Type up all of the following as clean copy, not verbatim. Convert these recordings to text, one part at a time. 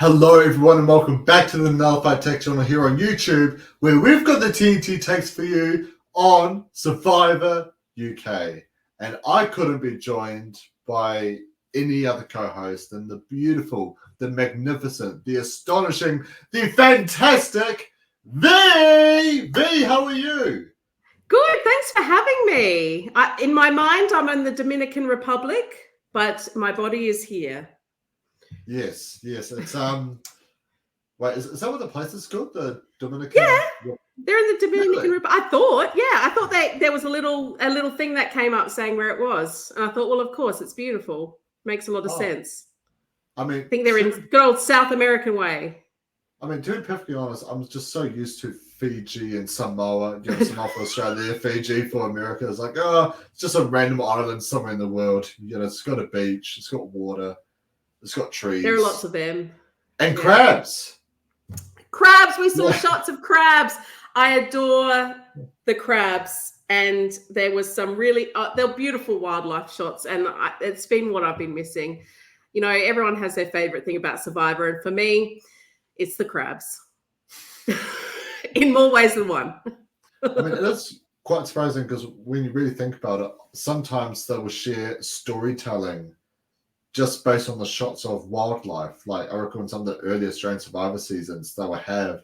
Hello everyone and welcome back to the Nullified Tech channel here on YouTube, where we've got the TNT takes for you on Survivor UK. And I couldn't be joined by any other co-host than the beautiful, the magnificent, the astonishing, the fantastic V! V, how are you? Good, thanks for having me. In my mind, I'm in the Dominican Republic, but my body is here. Yes. It's wait, is that what the place is called? The Dominican? Yeah, they're in the Dominican Republic. I thought there was a little thing that came up saying where it was, and I thought, well, of course, it's beautiful. Makes a lot of sense. I think they're in good old South American way. I mean, to be perfectly honest, I'm just so used to Fiji and Samoa, Samoa for Australia, Fiji for America. It's like, it's just a random island somewhere in the world. It's got a beach, it's got water, it's got trees. There are lots of them. And crabs. Crabs, we saw shots of crabs. I adore the crabs. And there was some really, they're beautiful wildlife shots. And it's been what I've been missing. Everyone has their favorite thing about Survivor. And for me, it's the crabs. In more ways than one. I mean, that's quite surprising because when you really think about it, sometimes they will share storytelling just based on the shots of wildlife. Like I reckon some of the early Australian Survivor seasons, they will have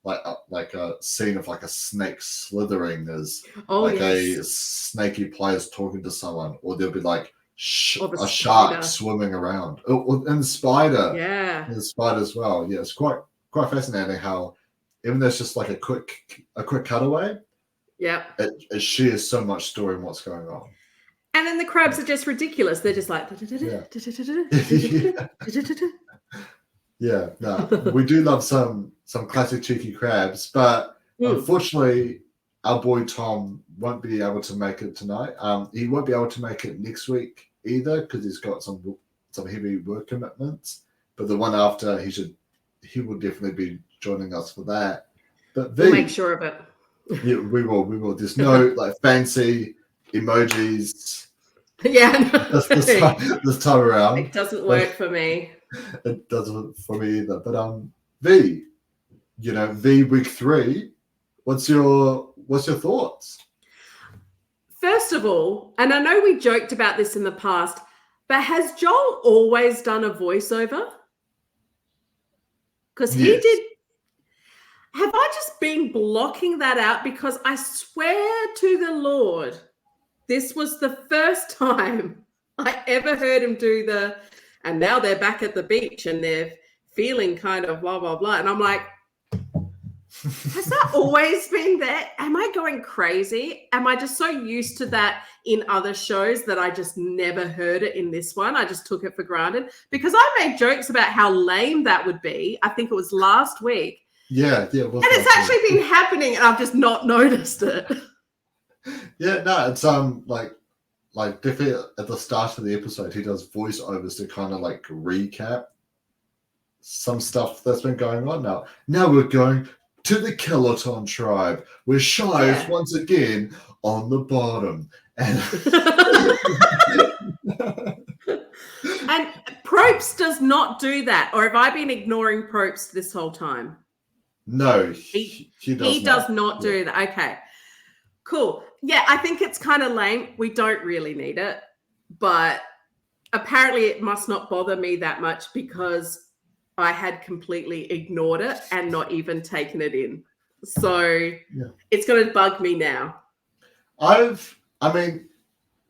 like a scene of like a snake slithering as a snaky player's talking to someone, or there'll be like a shark swimming around, and the spider. Yeah, and the spider as well. Yeah, it's quite fascinating how even though it's just like a quick cutaway, it shares so much story in what's going on. And then the crabs are just ridiculous. They're just like yeah. No, we do love some classic cheeky crabs, but unfortunately our boy Tom won't be able to make it tonight. He won't be able to make it next week either because he's got some heavy work commitments. But the one after, he will definitely be joining us for that. But we'll make sure of it. Yeah, we will. There's no fancy emojis. Yeah, this time around. It doesn't work for me. It doesn't for me either. But V, V week 3. What's your thoughts? First of all, and I know we joked about this in the past, but has Joel always done a voiceover? Because he did. Have I just been blocking that out? Because I swear to the Lord, this was the first time I ever heard him do and now they're back at the beach and they're feeling kind of blah, blah, blah. And I'm like, has that always been there? Am I going crazy? Am I just so used to that in other shows that I just never heard it in this one? I just took it for granted because I made jokes about how lame that would be. I think it was last week. Yeah. And it's actually been happening and I've just not noticed it. Yeah, no, it's like definitely at the start of the episode, he does voiceovers to kind of recap some stuff that's been going on now. Now we're going to the Kiloton tribe, where Shy is once again on the bottom. And and Probst does not do that. Or have I been ignoring Probst this whole time? No, he does not do that. Okay, cool. Yeah, I think it's kind of lame. We don't really need it. But apparently it must not bother me that much because I had completely ignored it and not even taken it in. So it's going to bug me now. I mean,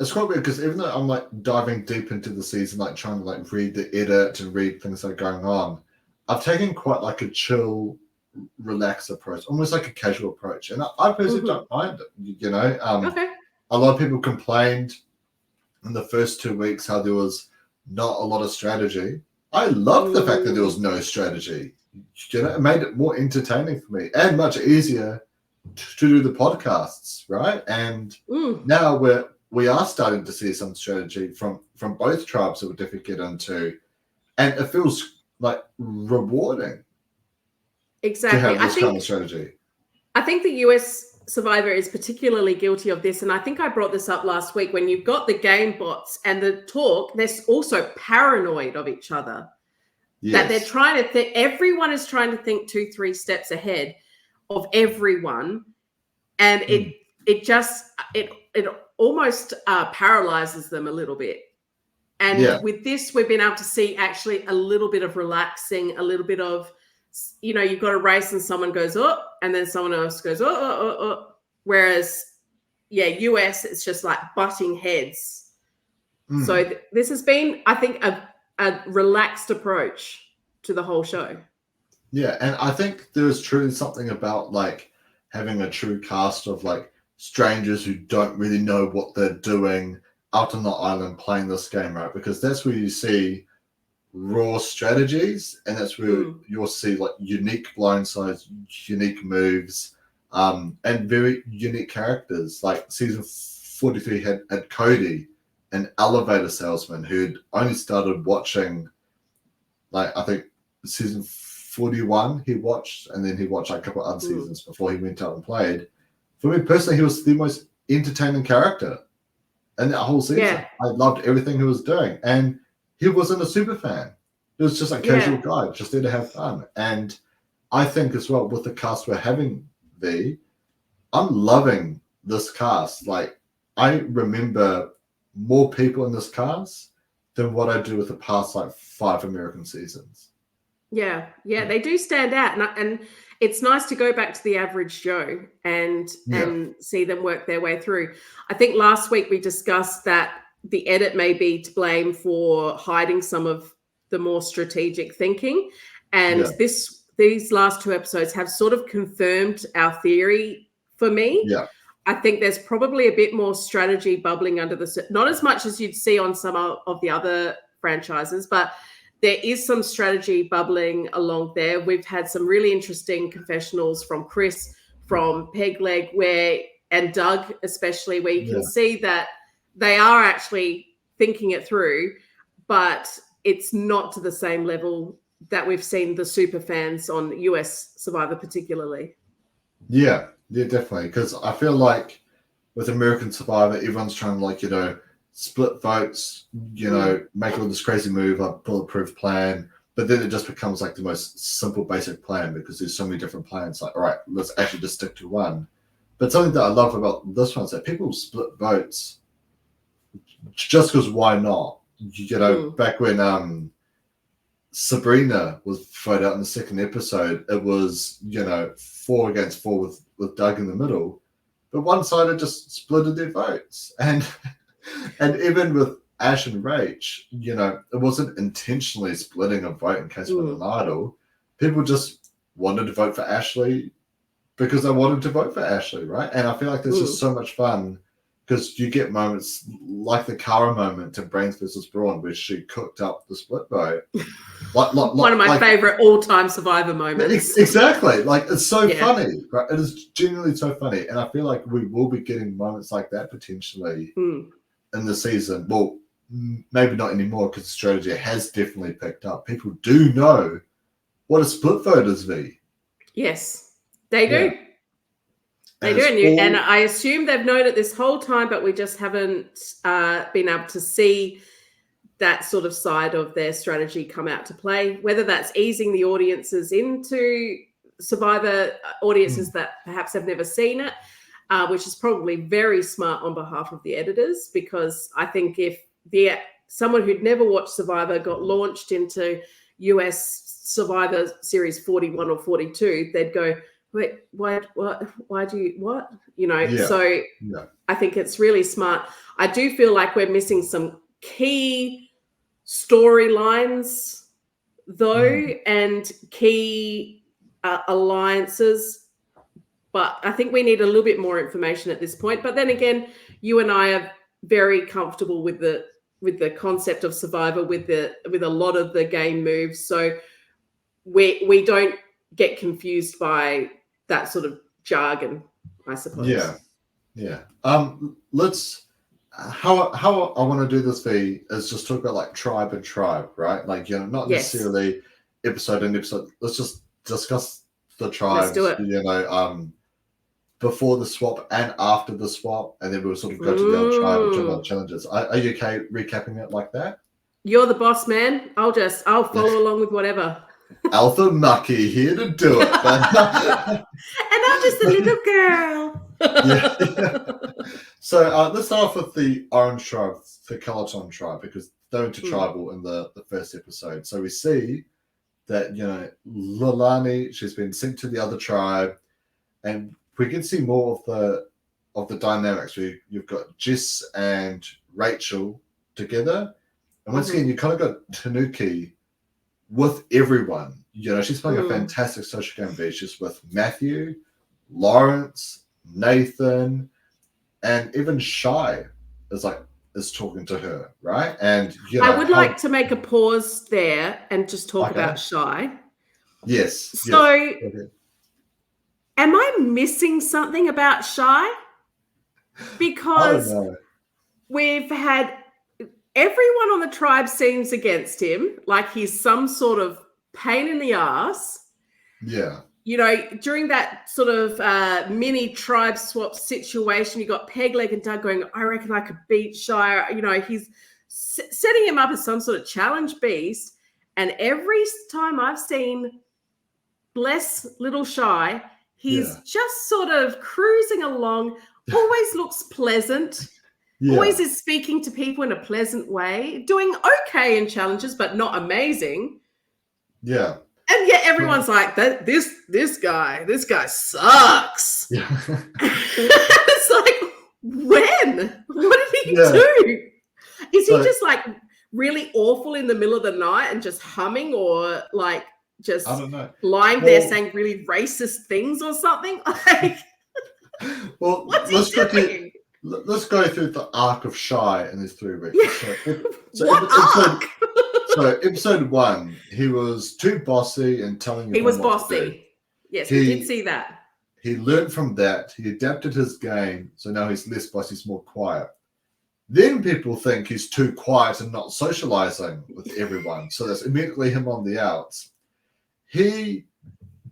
it's quite weird because even though I'm diving deep into the season, trying to read the edit and read things that are going on, I've taken quite a chill, relaxed approach, almost like a casual approach. And I personally don't mind it, A lot of people complained in the first 2 weeks how there was not a lot of strategy. I love the fact that there was no strategy. It made it more entertaining for me and much easier to do the podcasts, right? And now we are starting to see some strategy from both tribes that we'll definitely get into, and it feels rewarding. Exactly. To have this kind of strategy. I think the US Survivor is particularly guilty of this, and I think I brought this up last week. When you've got the game bots and the talk, they're also paranoid of each other. that they're Yes. trying to think. Everyone is trying to think 2-3 steps ahead of everyone, and Mm. it almost paralyzes them a little bit. And Yeah. with this, we've been able to see actually a little bit of relaxing, a little bit of, you've got a race and someone goes up, and then someone else goes oh. Whereas, US, it's just like butting heads. Mm. So this has been, I think, a relaxed approach to the whole show. Yeah, and I think there is truly something about like having a true cast of like strangers who don't really know what they're doing out on the island playing this game, right? Because that's where you see raw strategies, and that's where you'll see like unique blindsides, unique moves, and very unique characters. Like season 43 had Cody, an elevator salesman who'd only started watching, like I think season 41 he watched, and then he watched like a couple of other seasons before he went out and played. For me personally, he was the most entertaining character in that whole season. Yeah. I loved everything he was doing, and he wasn't a super fan. He was just a casual guy, just there to have fun. And I think as well with the cast we're having, I'm loving this cast. Like I remember more people in this cast than what I do with the past like 5 American seasons. Yeah, they do stand out, and it's nice to go back to the average Joe and see them work their way through. I think last week we discussed that the edit may be to blame for hiding some of the more strategic thinking, and these last 2 episodes have sort of confirmed our theory for me. Yeah. I think there's probably a bit more strategy bubbling under the, not as much as you'd see on some of the other franchises, but there is some strategy bubbling along there. We've had some really interesting confessionals from Chris, from Pegleg, and Doug especially, where you can see that they are actually thinking it through, but it's not to the same level that we've seen the super fans on US Survivor particularly. Yeah, definitely. Because I feel like with American Survivor, everyone's trying to like, split votes, make all this crazy move, a bulletproof plan. But then it just becomes like the most simple, basic plan because there's so many different plans. Like, all right, let's actually just stick to one. But something that I love about this one is that people split votes just because why not? Back when Sabrina was voted out in the second episode, it was 4 against 4 with Doug in the middle, but one side had just splitted their votes, and even with Ash and Rach, it wasn't intentionally splitting a vote in case of an idol. People just wanted to vote for Ashley because they wanted to vote for Ashley, right? And I feel like there's just so much fun because you get moments like the Cara moment in Brains vs. Brawn where she cooked up the split vote. One of my favorite all-time Survivor moments. Exactly. Like, it's so funny, right? It is genuinely so funny. And I feel like we will be getting moments like that potentially in the season. Well, maybe not anymore because the strategy has definitely picked up. People do know what a split vote is, V. Yes, they do. Yeah. They do, and I assume they've known it this whole time, but we just haven't been able to see that sort of side of their strategy come out to play, whether that's easing the audiences into Survivor, audiences that perhaps have never seen it, which is probably very smart on behalf of the editors, because I think if someone who'd never watched Survivor got launched into US Survivor Series 41 or 42, they'd go, wait, why do you, what? So I think it's really smart. I do feel like we're missing some key storylines, though, and key alliances. But I think we need a little bit more information at this point. But then again, you and I are very comfortable with the concept of Survivor, with a lot of the game moves. So we don't get confused by that sort of jargon, I suppose. Yeah. Let's how I want to do this, V, is just talk about like tribe and tribe, right? Like, not necessarily episode and episode. Let's just discuss the tribes. Let's do it. Before the swap and after the swap, and then we'll sort of go to the other tribe and talk about challenges. Are you okay recapping it like that? You're the boss, man. I'll follow along with whatever. Alpha Mucky here to do it. And I'm just a little girl. Yeah. So let's start off with the Orange Tribe, the Calaton Tribe, because they're intertribal in the first episode. So we see that, Lilani, she's been sent to the other tribe, and we can see more of the dynamics. You've got Jess and Rachel together, and once again, you kind of got Tanuki with everyone. She's playing a fantastic social game there. She's with Matthew, Lawrence, Nathan, and even Shy is talking to her, right? And I would like to make a pause there and just talk about Shy. Yes. So, am I missing something about Shy? Because we've had everyone on the tribe seems against him, like he's some sort of pain in the ass. Yeah. During that sort of mini tribe swap situation, you got Pegleg and Doug going, I reckon I could beat Shy. He's setting him up as some sort of challenge beast. And every time I've seen bless little Shy, he's just sort of cruising along, always looks pleasant, always is speaking to people in a pleasant way, doing okay in challenges, but not amazing. Yeah. And yet everyone's like, this guy sucks. Yeah. It's like, when? What did he do? Is he just like really awful in the middle of the night and just humming, or like just I don't know. lying there saying really racist things or something? Like, well, what's he doing? Let's go through the arc of Shy in these 3 weeks. Yeah. What arc? So episode 1, he was too bossy and telling you he was bossy. Yes, we did see that. He learned from that. He adapted his game, so now he's less bossy, he's more quiet. Then people think he's too quiet and not socializing with everyone, so that's immediately him on the outs. He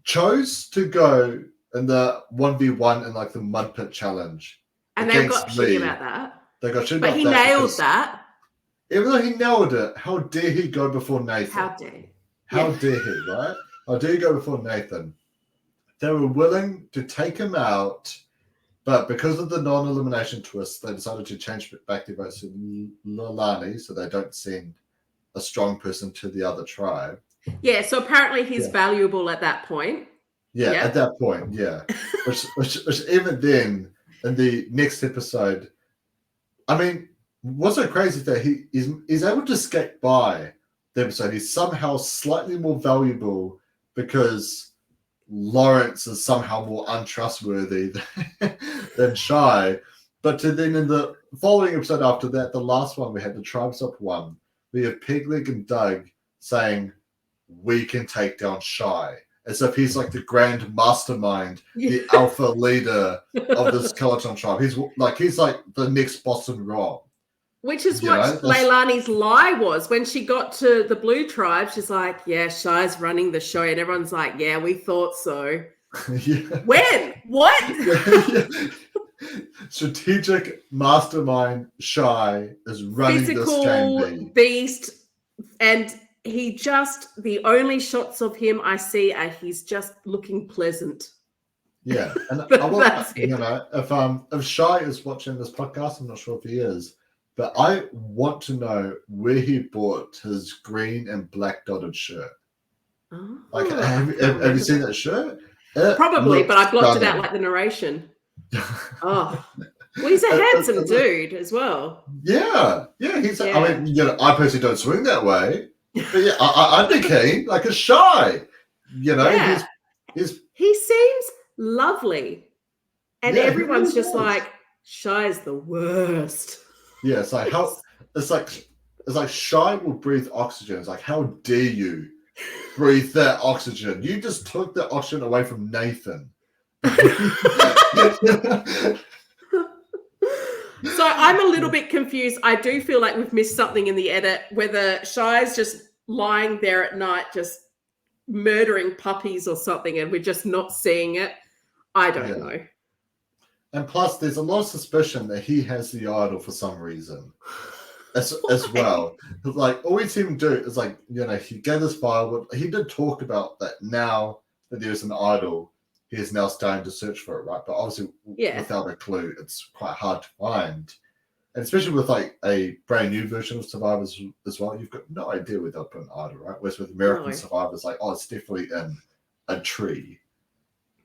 chose to go in the 1v1 in like the mud pit challenge. And they got shitty about that. They got shitty about that. But he nailed that. Even though he nailed it, how dare he go before Nathan? How dare he, right? How dare he go before Nathan? They were willing to take him out, but because of the non-elimination twist, they decided to change back their votes to Lilani, so they don't send a strong person to the other tribe. Yeah, so apparently he's valuable at that point. Yeah, at that point, yeah. which even then, in the next episode, I mean, what's so crazy is that he's able to skate by the episode. He's somehow slightly more valuable because Lawrence is somehow more untrustworthy than Shy. But then in the following episode after that, the last one we had, the Tribes Up one, we have Pegleg and Doug saying, we can take down Shy. As if he's like the grand mastermind, the alpha leader of this Calaton tribe. He's like the next Boston Rob. Which is what Leilani's lie was. When she got to the Blue Tribe, she's like, yeah, Shy's running the show. And everyone's like, yeah, we thought so. When? What? Strategic mastermind Shy is running Physical this game. Beast. And the only shots of him I see are he's just looking pleasant. Yeah. And I want, if Shy is watching this podcast, I'm not sure if he is, but I want to know where he bought his green and black dotted shirt. Oh, like, have you seen that shirt? Probably, but I blocked it out like the narration. Oh, well, he's a handsome dude as well. Yeah. He's. Yeah. I mean, I personally don't swing that way, but yeah, I'd be keen. Like a Shy, Yeah. He seems lovely, and everyone's just like, Shy's the worst. Yeah, it's like it's like Shy will breathe oxygen. It's like, how dare you breathe that oxygen? You just took the oxygen away from Nathan. So I'm a little bit confused. I do feel like we've missed something in the edit, whether Shy's just lying there at night, just murdering puppies or something, and we're just not seeing it. I don't know. And plus, there's a lot of suspicion that he has the idol for some reason. as well. Like all we see him do is like, he gathers firewood. He did talk about that now that there's an idol, he is now starting to search for it, right? But obviously Yeah. without a clue, it's quite hard to find. And especially with like a brand new version of Survivors as well, you've got no idea where they'll put an idol, right? Whereas with American No. Survivors, like, oh, it's definitely in a tree,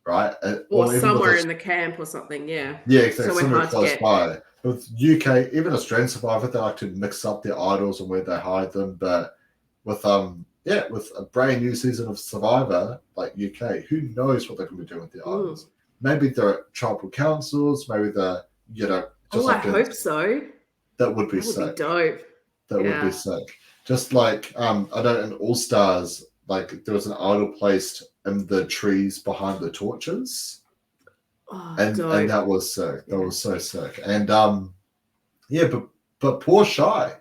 right? Or even with somewhere us- in the camp or something, yeah. Yeah, exactly. Somewhere Somewhere hard to close get. by. With UK, even Australian Survivor, they like to mix up their idols and where they hide them. But with with a brand new season of Survivor, like UK, who knows what they're going to be doing with their idols? Maybe they're tribal councils. Maybe they're just I hope so. That would be That would sick. be dope. That would be sick. Just like I know in All Stars, like there was an idol placed in the trees behind the torches. Oh, And that was sick. That was so sick. And but poor Shy.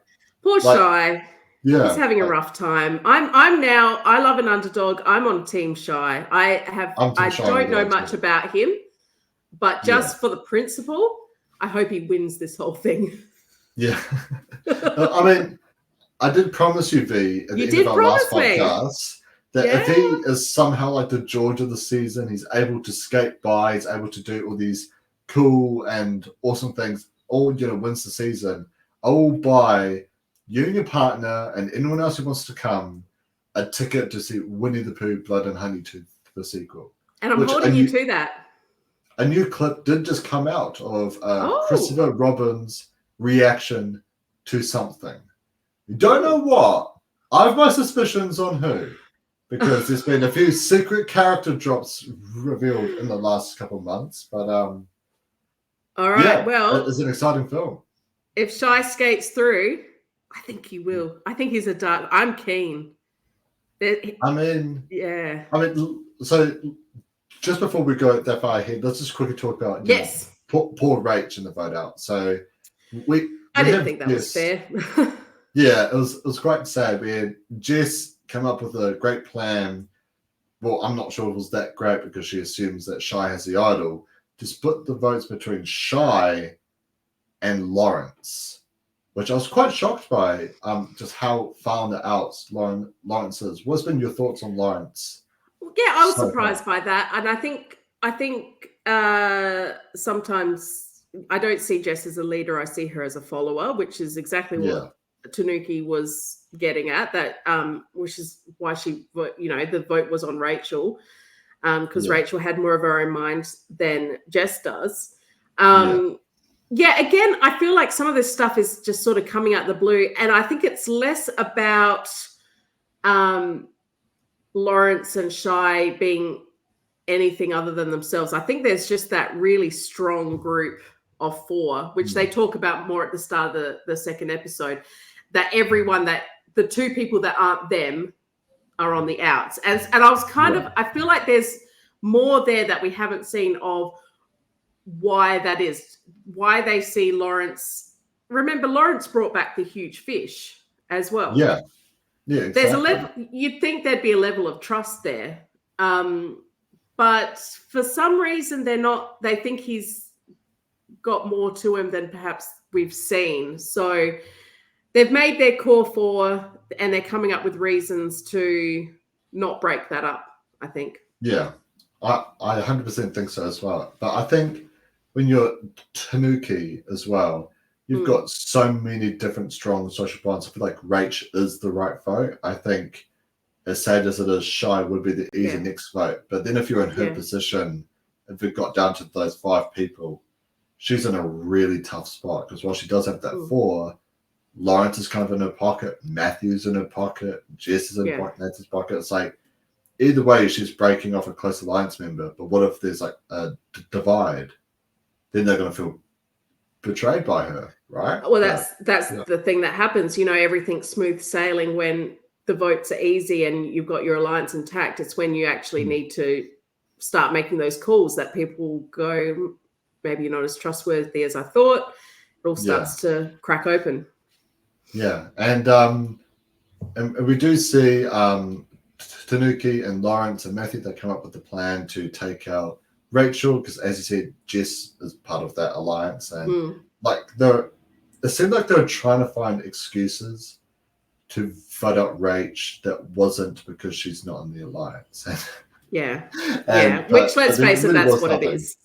Poor Shy. Yeah. He's having a rough time. I love an underdog. I'm on Team Shy. I don't know much about him, but just for the principle, I hope he wins this whole thing. Yeah. I mean, I did promise you, V, at the end of our last podcast, that if he is somehow like the George of the season, he's able to skate by, he's able to do all these cool and awesome things, all wins the season, I will buy you and your partner and anyone else who wants to come a ticket to see Winnie the Pooh, Blood and Honey to the sequel. And I'm holding you to that. A new clip did just come out of Christopher Robin's reaction to something. You don't know what. I have my suspicions on who. Because there's been a few secret character drops revealed in the last couple of months. But all right, well, it's an exciting film. If Shy skates through, I think he will. I think he's a dark. I'm keen. So just before we go that far ahead, let's just quickly talk about poor Rach in the vote out. So I didn't think that was fair. Yeah, it was quite sad. We had Jess come up with a great plan. Well, I'm not sure it was that great because she assumes that Shy has the idol to split the votes between Shy and Lawrence, which I was quite shocked by. Just how far on the outs Lawrence is. What's been your thoughts on Lawrence? Yeah, I was surprised by that, and I think sometimes I don't see Jess as a leader. I see her as a follower, which is exactly what Tanuki was getting at. That which is why the vote was on Rachel, because Rachel had more of her own mind than Jess does. Again, I feel like some of this stuff is just sort of coming out the blue, and I think it's less about Lawrence and Shy being anything other than themselves. I think there's just that really strong group of four, which they talk about more at the start of the second episode, that the two people that aren't them are on the outs. And I was I feel like there's more there that we haven't seen of why that is, why they see Lawrence. Remember, Lawrence brought back the huge fish as well. Yeah. Yeah. Exactly. There's a level, you'd think there'd be a level of trust there. But for some reason they think he's got more to him than perhaps we've seen. So they've made their core four and they're coming up with reasons to not break that up, I think. Yeah, I 100% think so as well. But I think when you're Tanuki as well, you've got so many different strong social bonds. I feel like Rach is the right vote. I think as sad as it is, Shy would be the easy next vote. But then if you're in her position, if it got down to those 5 people, she's in a really tough spot because while she does have that 4, Lawrence is kind of in her pocket, Matthew's in her pocket, Jess is in Nathan's pocket. It's like either way, she's breaking off a close alliance member. But what if there's like a divide? Then they're going to feel betrayed by her, right? Well, that's the thing that happens. Everything's smooth sailing when the votes are easy and you've got your alliance intact. It's when you actually need to start making those calls that people go, maybe you're not as trustworthy as I thought. It all starts to crack open. Yeah, and we do see Tanuki and Lawrence and Matthew, they come up with the plan to take out Rachel because, as you said, Jess is part of that alliance, and like it seemed like they were trying to find excuses to vote out Rach that wasn't because she's not in the alliance. Yeah. But Which, let's there face it, really that's was what it nothing. is.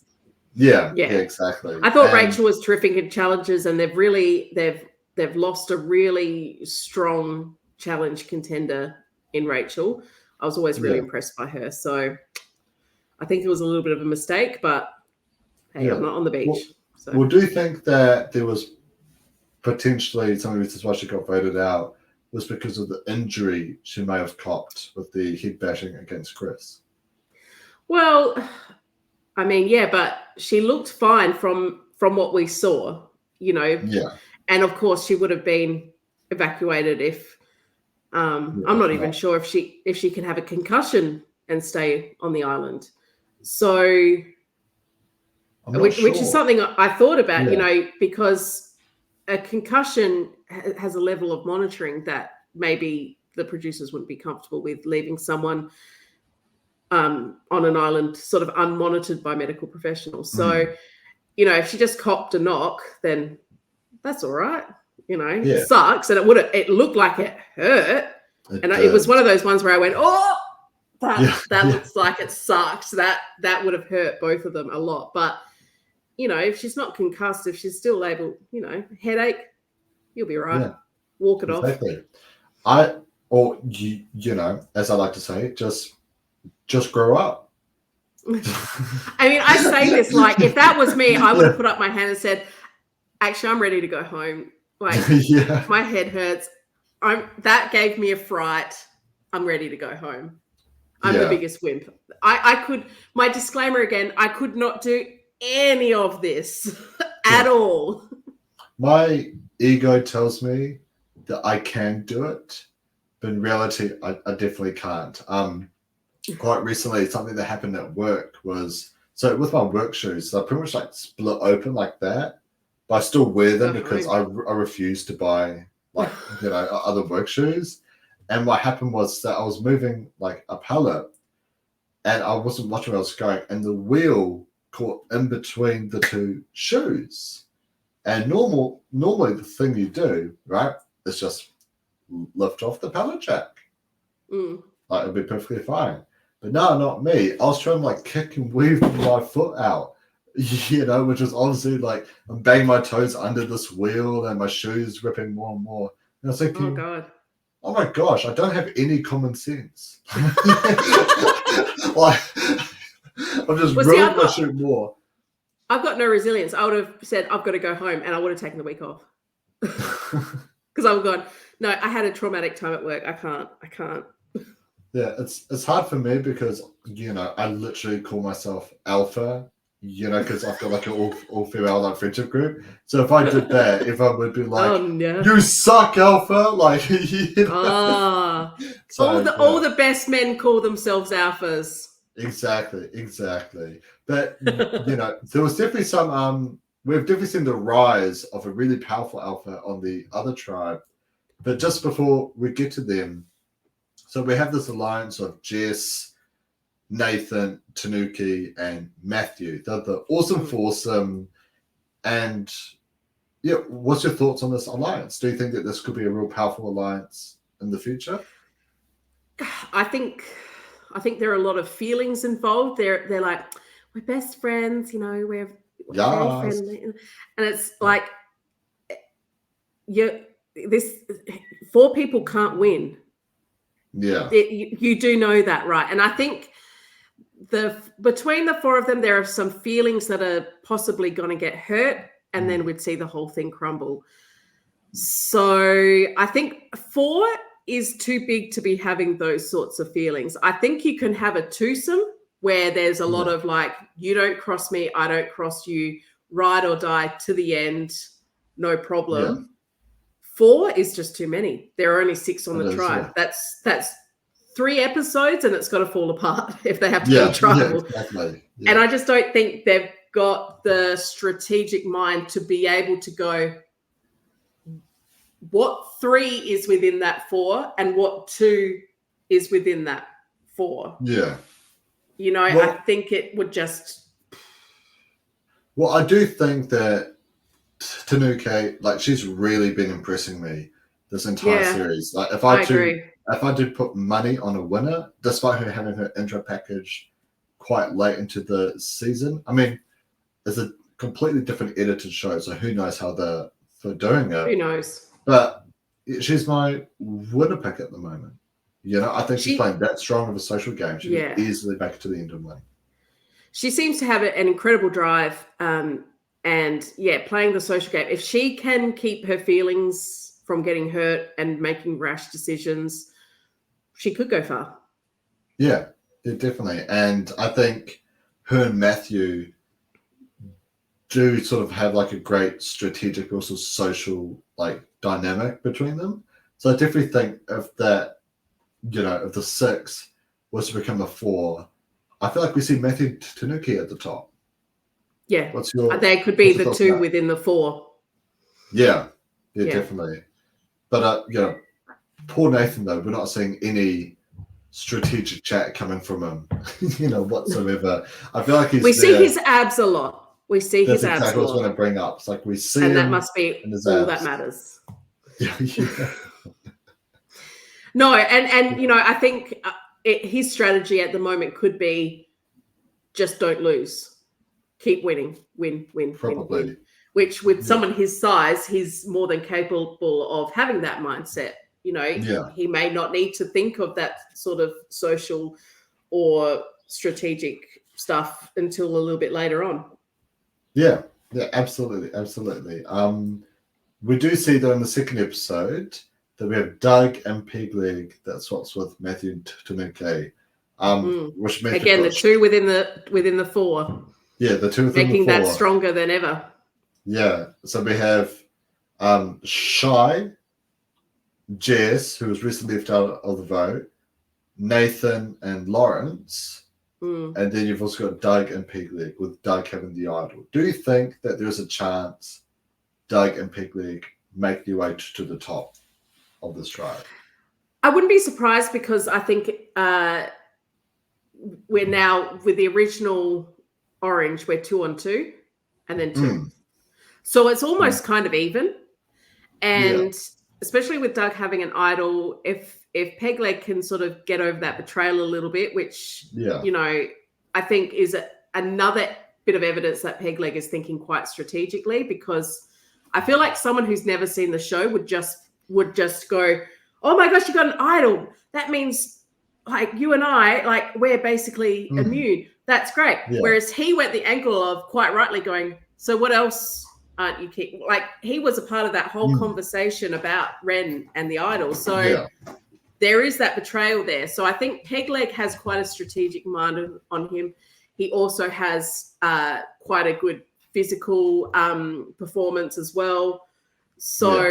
Yeah, Yeah. exactly. I thought And- Rachel was terrific in challenges, and they've lost a really strong challenge contender in Rachel. I was always really impressed by her. So I think it was a little bit of a mistake, but hey, I'm not on the beach. Well, do you think that there was potentially some of this is why she got voted out was because of the injury she may have copped with the head bashing against Chris? Well, I mean, yeah, but she looked fine from what we saw, you know. Yeah. And of course, she would have been evacuated if I'm not even sure if she can have a concussion and stay on the island. So, which is something I thought about, you know, because a concussion has a level of monitoring that maybe the producers wouldn't be comfortable with leaving someone on an island sort of unmonitored by medical professionals. So, you know, if she just copped a knock, then that's all right. You know, it sucks. And it looked like it hurt. It was one of those ones where I went, oh, that looks like it sucks. That would have hurt both of them a lot. But, you know, if she's not concussed, if she's still able, you know, headache, you'll be right. Walk it off. Or you know, as I like to say, just grow up. I mean, I say this like, if that was me, I would have put up my hand and said, actually, I'm ready to go home. Like, my head hurts. That gave me a fright. I'm ready to go home. I'm the biggest wimp. My disclaimer again, I could not do any of this at all. My ego tells me that I can do it, but in reality, I definitely can't. Quite recently, something that happened at work was, so with my work shoes, I pretty much like split open like that, but I still wear them because I refuse to buy like, you know, other work shoes. And what happened was that I was moving like a pallet and I wasn't watching where I was going, and the wheel caught in between the two shoes. And normally the thing you do, right, is just lift off the pallet jack. Like it'd be perfectly fine. But no, not me. I was trying to like kick and weave my foot out, you know, which was obviously like I'm banging my toes under this wheel and my shoes ripping more and more. And I was thinking, oh God. Oh my gosh, I don't have any common sense. Like, I've just ruined my shoe more. I've got no resilience. I would have said, I've got to go home, and I would have taken the week off. Because I would have gone, no, I had a traumatic time at work. I can't. Yeah, it's hard for me because, you know, I literally call myself alpha, you know, because I've got like an all female like friendship group. So if I did that, everyone would be like, oh, no. You suck, alpha. Like, you know? So, all the best men call themselves alphas. Exactly. But, you know, there was definitely some, we've definitely seen the rise of a really powerful alpha on the other tribe. But just before we get to them, so we have this alliance of Jess, Nathan, Tanuki, and Matthew. They're the awesome foursome. And yeah, what's your thoughts on this alliance? Do you think that this could be a real powerful alliance in the future? I think there are a lot of feelings involved. They're like, we're best friends, you know, we're very friendly. And it's like, this 4 people can't win. Yeah. You do know that, right? And I think between the 4 of them, there are some feelings that are possibly going to get hurt, and then we'd see the whole thing crumble. So I think 4 is too big to be having those sorts of feelings. I think you can have a twosome where there's a lot of like, you don't cross me, I don't cross you, ride or die to the end, no problem. Yeah. 4 is just too many. There are only 6 on the tribe. Yeah. That's 3 episodes, and it's got to fall apart if they have to go tribal. Yeah, exactly. Yeah. And I just don't think they've got the strategic mind to be able to go, what 3 is within that 4 and what 2 is within that 4. Yeah. You know, I think it would just... Well, I do think that Tanuki, like she's really been impressing me this entire Yeah, series. Like I agree. if I did put money on a winner, despite her having her intro package quite late into the season, I mean, it's a completely different edited show, so who knows how they're doing Who it. knows? But she's my winner pick at the moment. You know, I think she's playing that strong of a social game. She can easily make it to the end of the lane. She seems to have an incredible drive, and playing the social game. If she can keep her feelings from getting hurt and making rash decisions, she could go far. Yeah, definitely. And I think her and Matthew do sort of have like a great strategic, also social like dynamic between them. So I definitely think if that, you know, if the 6 was to become a 4, I feel like we see Matthew Tanuki at the top. Yeah. What's your? They could be the 2 within the 4. Yeah, definitely. But you know, poor Nathan though, we're not seeing any strategic chat coming from him, you know, whatsoever. I feel like we see his abs a lot. We see That's his abs. Exactly what I was going to bring up. It's like we see, and that must be all that matters. Yeah. No, and you know, I think his strategy at the moment could be just don't lose, keep winning, win. Probably. Win. Which with someone his size, he's more than capable of having that mindset. You know, he may not need to think of that sort of social or strategic stuff until a little bit later on. Yeah, absolutely. We do see though in the second episode that we have Doug and Pegleg that swaps with Matthew Tanuki. Which means again the 2 within the 4. Yeah, the 2 within making the 4. that stronger than ever. Yeah. So we have Shy, Jess, who was recently left out of the vote, Nathan and Lawrence. And then you've also got Doug and Pegleg, with Doug having the idol. Do you think that there's a chance Doug and Pegleg make their way to the top of this tribe? I wouldn't be surprised, because I think we're now with the original Orange, we're 2 on 2 and then 2. So it's almost kind of even. And especially with Doug having an idol, if Pegleg can sort of get over that betrayal a little bit, which, you know, I think is another bit of evidence that Pegleg is thinking quite strategically, because I feel like someone who's never seen the show would just go, oh my gosh, you got an idol. That means like you and I, like we're basically immune. That's great. Yeah. Whereas he went the angle of quite rightly going, so what else aren't you keeping? Like he was a part of that whole conversation about Ren and the idol. So there is that betrayal there. So I think Pegleg has quite a strategic mind on him. He also has quite a good physical performance as well. So,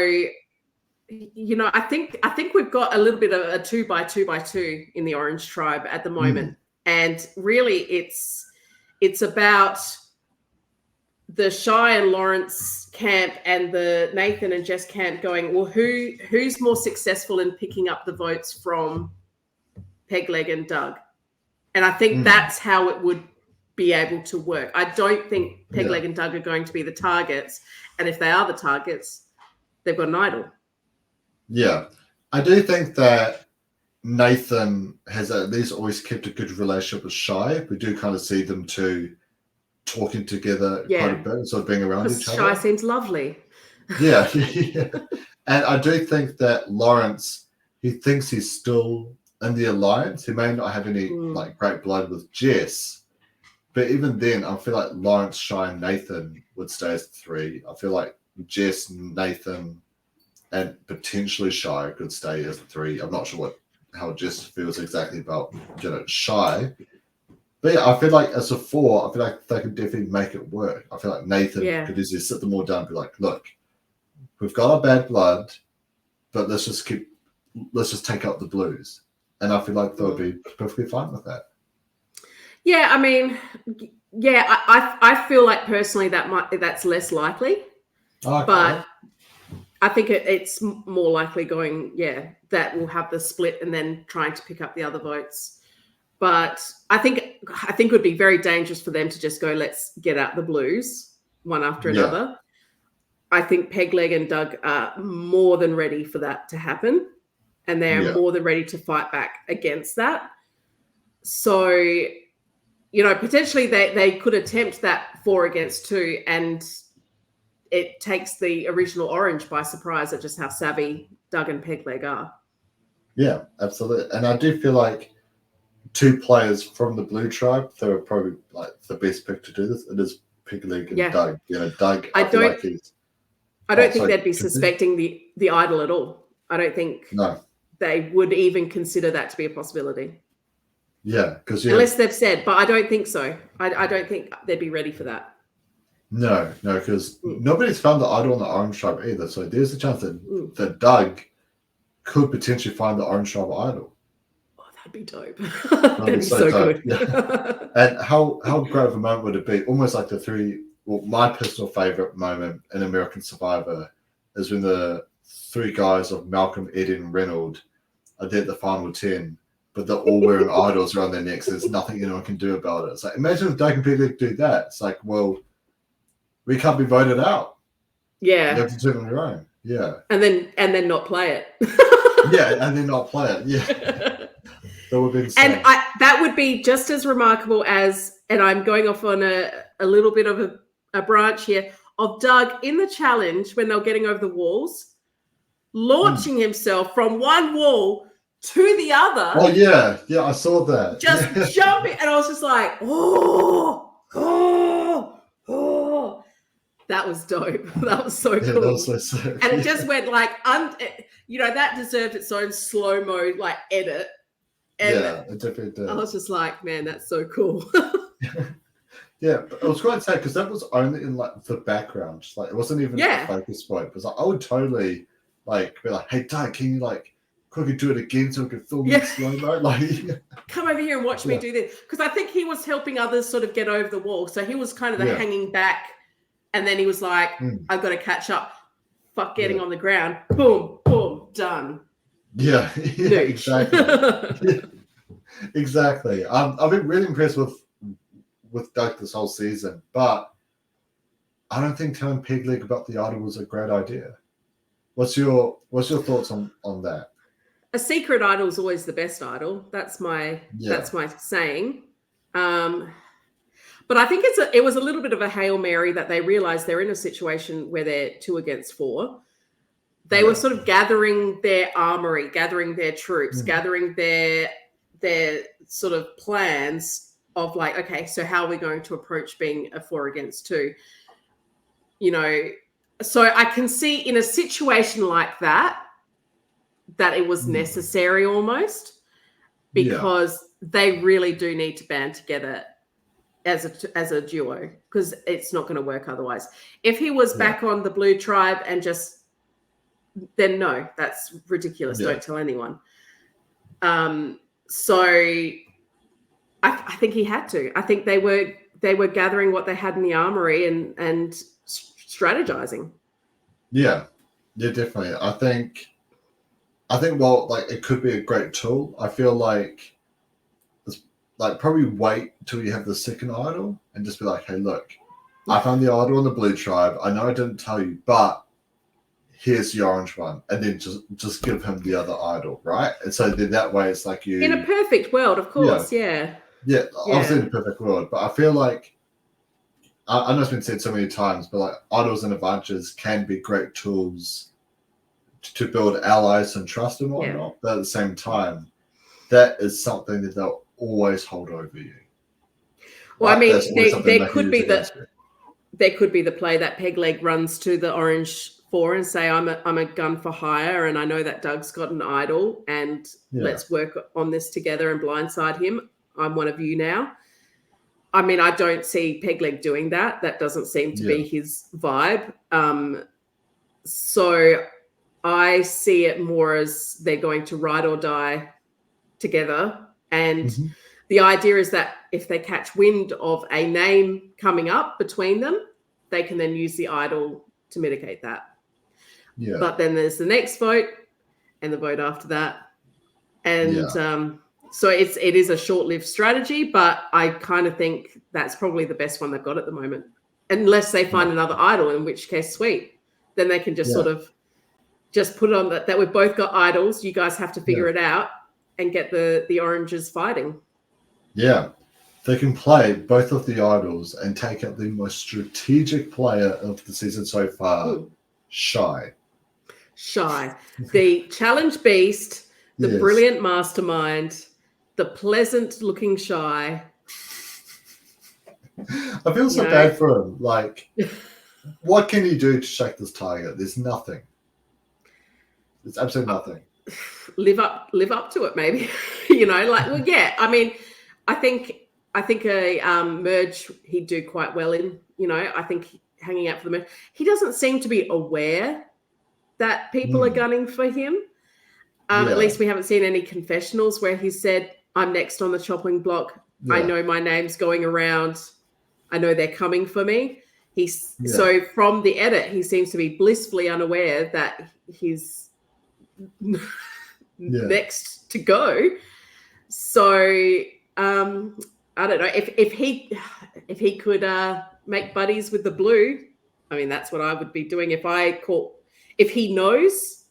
you know, I think we've got a little bit of a 2x2x2 in the Orange Tribe at the moment. And really it's about the Shy and Lawrence camp and the Nathan and Jess camp going, well, who's more successful in picking up the votes from Pegleg and Doug? And I think that's how it would be able to work. I don't think Pegleg and Doug are going to be the targets. And if they are the targets, they've got an idol. Yeah. I do think that Nathan has at least always kept a good relationship with Shy. We do kind of see them two talking together quite a bit, sort of being around each other. Shy seems lovely. Yeah. And I do think that Lawrence, he thinks he's still in the alliance. He may not have any like great blood with Jess, but even then, I feel like Lawrence, Shy, and Nathan would stay as 3. I feel like Jess, Nathan, and potentially Shy could stay as 3. I'm not sure how Jess feels exactly about Shy. But yeah, I feel like as a 4, I feel like they could definitely make it work. I feel like Nathan could easily sit them all down and be like, look, we've got our bad blood, but let's just take out the blues. And I feel like they'll be perfectly fine with that. Yeah, I mean, I feel like personally that's less likely. Okay. But I think it's more likely going, that will have the split and then trying to pick up the other votes. But I think it would be very dangerous for them to just go, let's get out the blues one after another. I think Pegleg and Doug are more than ready for that to happen, and they're more than ready to fight back against that. So, potentially they could attempt that 4 against 2, and it takes the original Orange by surprise at just how savvy Doug and Pegleg are. Yeah, absolutely. And I do feel like 2 players from the Blue Tribe, they were probably like the best pick to do this. It is Pegleg and Doug. Doug. I don't think they'd be suspecting the idol at all. I don't think they would even consider that to be a possibility. Yeah, because unless they've said, but I don't think so. I don't think they'd be ready for that. No, because nobody's found the idol on the Orange Tribe either. So there's a chance that Doug could potentially find the Orange Tribe idol. Oh, that'd be dope. That'd be so good. Yeah. And how great of a moment would it be? Almost like my personal favorite moment in American Survivor is when the 3 guys of Malcolm, Eddie, and Reynolds are there at the final 10, but they're all wearing idols around their necks. There's nothing anyone can do about it. It's like, imagine if Doug and Pegleg do that. It's like, well, we can't be voted out. Yeah. You have to do it on your own. Yeah. And then not play it. Yeah, and then not play it. Yeah. That would be insane. And that would be just as remarkable as, and I'm going off on a little bit of a branch here, of Doug in the challenge when they're getting over the walls, launching himself from one wall to the other. Oh, yeah. Yeah, I saw that. Just jumping. And I was just like, oh. That was dope. That was so cool. That was so sick. And it just went like, that deserved its own slow-mo like edit. And it definitely did. I was just like, man, that's so cool. Yeah, but it was quite sad because that was only in like the background. Just, like it wasn't even a focus point. Because I would totally like be like, hey, Doug, can you like quickly do it again so we can film it slow-mo? Like, come over here and watch me do this. Because I think he was helping others sort of get over the wall. So he was kind of the hanging back. And then he was like, I've got to catch up. Fuck getting on the ground. Boom, boom, done. Yeah, exactly. Exactly. I've been really impressed with Doug this whole season, but I don't think telling Pegleg about the idol was a great idea. What's your thoughts on that? A secret idol is always the best idol. That's my saying. But I think it was a little bit of a Hail Mary that they realized they're in a situation where they're 2 against 4. They were sort of gathering their armory, gathering their troops, gathering their sort of plans of like, okay, so how are we going to approach being a 4 against 2? So I can see in a situation like that it was necessary almost because they really do need to band together as a duo because it's not going to work otherwise. If he was back on the Blue Tribe and then no, that's ridiculous. Don't tell anyone. So I think he had to. I think they were gathering what they had in the armory and strategizing. Yeah, definitely. I think while like it could be a great tool, I feel like probably wait till you have the second idol and just be like, hey, look, I found the idol on the Blue Tribe. I know I didn't tell you, but here's the orange one. And then just give him the other idol, right? And so then that way it's like you... In a perfect world, of course, Yeah, obviously in a perfect world. But I feel like, I know it's been said so many times, but like idols and advantages can be great tools to build allies and trust and whatnot. But at the same time, that is something that they'll always hold over you. Well, I mean, there could be the play that Pegleg runs to the Orange 4 and say, I'm a gun for hire, and I know that Doug's got an idol, and let's work on this together and blindside him. I'm one of you now. I mean, I don't see Pegleg doing that. That doesn't seem to be his vibe. So I see it more as they're going to ride or die together. And the idea is that if they catch wind of a name coming up between them, they can then use the idol to mitigate that. Yeah. But then there's the next vote and the vote after that. And so it is a short-lived strategy, but I kind of think that's probably the best one they've got at the moment. Unless they find another idol, in which case, sweet. Then they can just Yeah. sort of just put it on that we've both got idols. You guys have to figure it out and get the oranges fighting. Yeah. They can play both of the idols and take out the most strategic player of the season so far, Shy. The challenge beast, the Yes. brilliant mastermind, the pleasant looking Shy. I feel so bad for him. Like, what can he do to shake this tiger? There's nothing. There's absolutely nothing. Live up to it, maybe. I mean, I think a merge he'd do quite well in. I think hanging out for the merge. He doesn't seem to be aware that people are gunning for him. At least we haven't seen any confessionals where he said, "I'm next on the chopping block. I know my name's going around. I know they're coming for me." So from the edit, he seems to be blissfully unaware that he's next to go. So I don't know if he could make buddies with the blue. I mean, that's what I would be doing if he knows.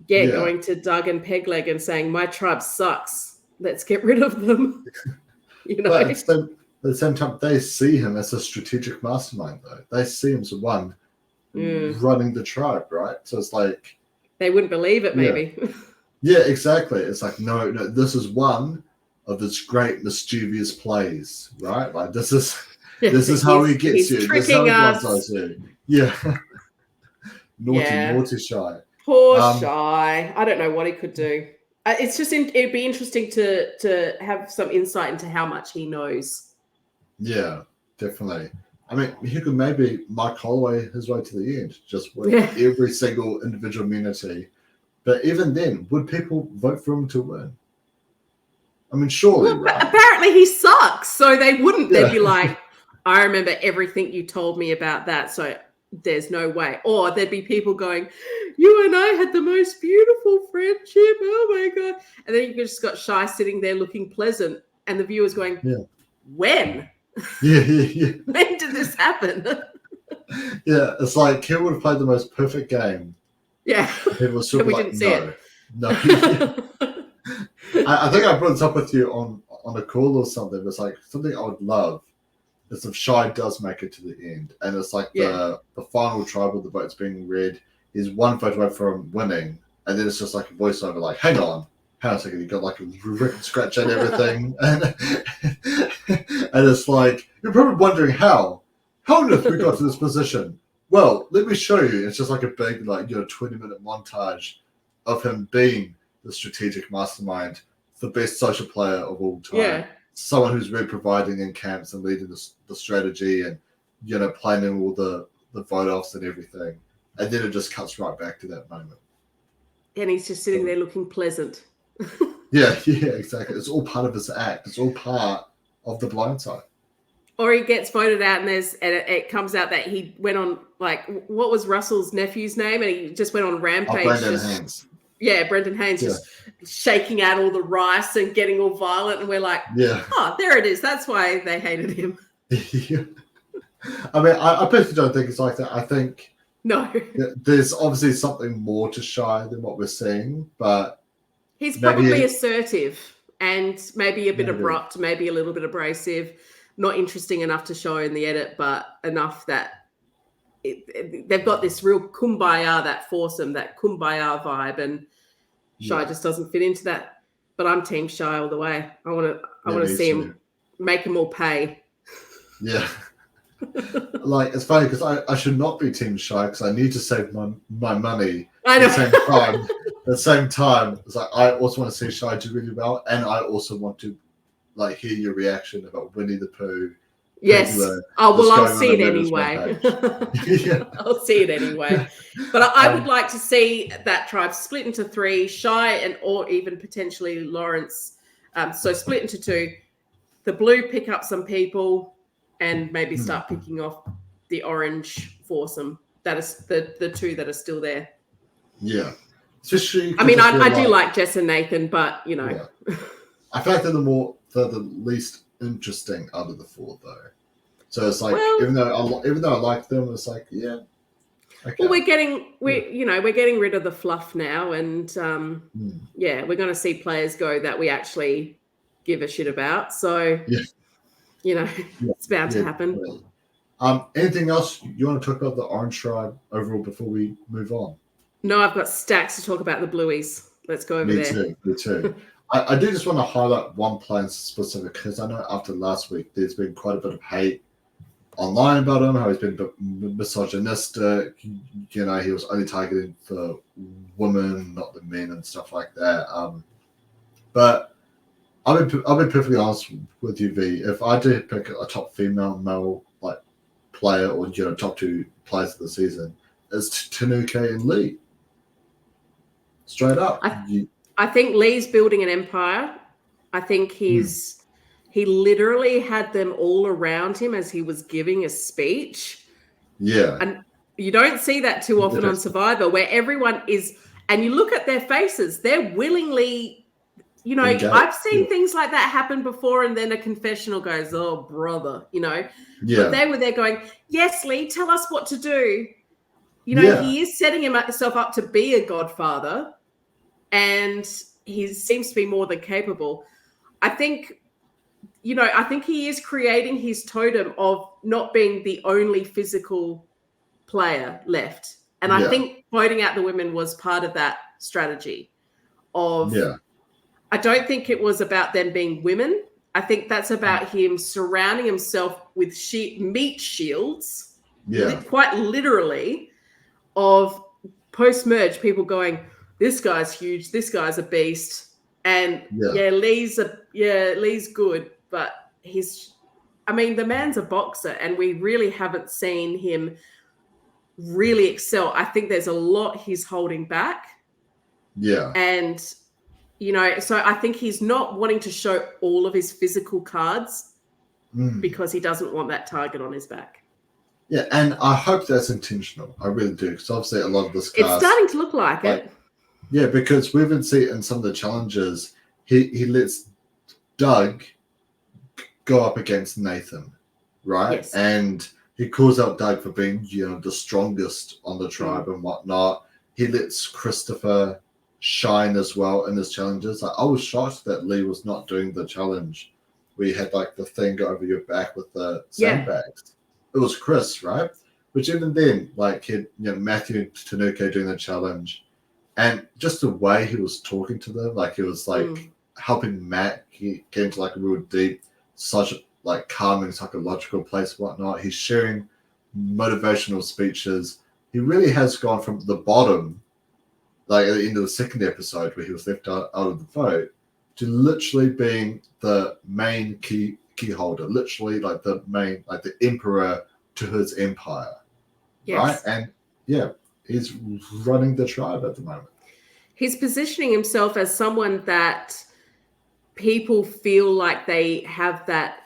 Going to Doug and Pegleg and saying, "My tribe sucks. Let's get rid of them." But at the same time, they see him as a strategic mastermind, though. They see him as one running the tribe, right? So it's like they wouldn't believe it, maybe. Yeah, exactly. It's like, no, this is one of his great mischievous plays, right? Like this is how he gets you. This is how he blindside you. Yeah. Naughty Shy. Poor Shy. I don't know what he could do. It's just it'd be interesting to have some insight into how much he knows. Yeah, definitely. I mean, he could maybe Mike Holloway his way to the end, just with every single individual immunity. But even then, would people vote for him to win? I mean, surely, right? Apparently he sucks, so they wouldn't. They'd be like, "I remember everything you told me about that, so there's no way." Or there'd be people going, "You and I had the most beautiful friendship. Oh my God." And then you just got Shy sitting there looking pleasant, and the viewers going, "When? When did this happen?" It's like he would have played the most perfect game. Yeah. People were sort of we like, didn't see it. No. I think I brought this up with you on a call or something. It's like something I would love is if Shy does make it to the end, and it's like the final tribal, the votes being read, is one vote away from winning, and then it's just like a voiceover, like, hang on a second, you got like a rip and scratch and everything, and it's like you're probably wondering how on earth we got to this position. Well, let me show you. It's just like a big 20-minute montage of him being the strategic mastermind, the best social player of all time, someone who's really providing in camps and leading the strategy and planning all the vote offs and everything, and then it just cuts right back to that moment. And he's just sitting there looking pleasant. Yeah, exactly. It's all part of his act. It's all part of the blind side. Or he gets voted out, and it comes out that he went on, what was Russell's nephew's name? And he just went on rampage. Brendan Haynes. Yeah, Brendan Haynes just shaking out all the rice and getting all violent. And we're like, oh, there it is. That's why they hated him. I mean, I personally don't think it's like that. I think there's obviously something more to Shy than what we're seeing, but he's probably assertive and maybe a bit abrupt, maybe a little bit abrasive. Not interesting enough to show in the edit, but enough that they've got this real kumbaya, that foursome, that kumbaya vibe, and Shy just doesn't fit into that. But I'm team Shy all the way. I want to see him make them all pay. Yeah. It's funny because I should not be team Shy because I need to save my money. I know. At the same time, it's like I also want to see Shy do really well, and I also want to hear your reaction about Winnie the Pooh. Yes. I'll see it anyway. I'll see it anyway. But I would like to see that tribe split into three, Shy or even potentially Lawrence. So split into two. The blue pick up some people and maybe start picking off the orange foursome. That is the two that are still there. Yeah. Especially I mean, I do like Jess and Nathan, but I feel like they're the least interesting out of the four, though. So it's like, even though I like them, it's like, Okay. Well, we're getting rid of the fluff now, and yeah, we're going to see players go that we actually give a shit about. So Yeah. it's bound to happen. Definitely. Anything else you want to talk about the Orange Tribe overall before we move on? No, I've got stacks to talk about the Blueies. Let's go over there. Me too. I do just want to highlight one player in specific because I know after last week there's been quite a bit of hate online about him, how he's been a bit misogynistic. He was only targeting the women, not the men, and stuff like that. But I'll be perfectly honest with you, V. If I did pick a top female male like player or top two players of the season, it's Tanuke and Lee. Straight up. I think Lee's building an empire. I think he literally had them all around him as he was giving a speech. Yeah. And you don't see that too often on Survivor, where everyone is, and you look at their faces, they're willingly, I've seen things like that happen before, and then a confessional goes, oh, brother, Yeah. But they were there going, yes, Lee, tell us what to do. He is setting himself up to be a godfather, and he seems to be more than capable. I think he is creating his totem of not being the only physical player left. And I think voting out the women was part of that strategy of, I don't think it was about them being women. I think that's about him surrounding himself with meat shields, quite literally, of post-merge people going, this guy's huge, this guy's a beast. And Lee's good, but the man's a boxer, and we really haven't seen him really excel. I think there's a lot he's holding back. Yeah. And, so I think he's not wanting to show all of his physical cards because he doesn't want that target on his back. Yeah, and I hope that's intentional. I really do, because obviously a lot of this cast... It's starting to look like it. Yeah, because we haven't seen in some of the challenges, he lets Doug go up against Nathan, right? Yes. And he calls out Doug for being, the strongest on the tribe and whatnot. He lets Christopher shine as well in his challenges. I was shocked that Lee was not doing the challenge where you had the thing over your back with the sandbags. It was Chris, right? Which even then, he had Matthew Tanuke doing the challenge. And just the way he was talking to them, he was helping Matt get into a real deep, such calming psychological place and whatnot. He's sharing motivational speeches. He really has gone from the bottom, at the end of the second episode where he was left out of the vote, to literally being the main key holder, literally the main, the emperor to his empire. Right? And he's running the tribe at the moment. He's positioning himself as someone that people feel like they have that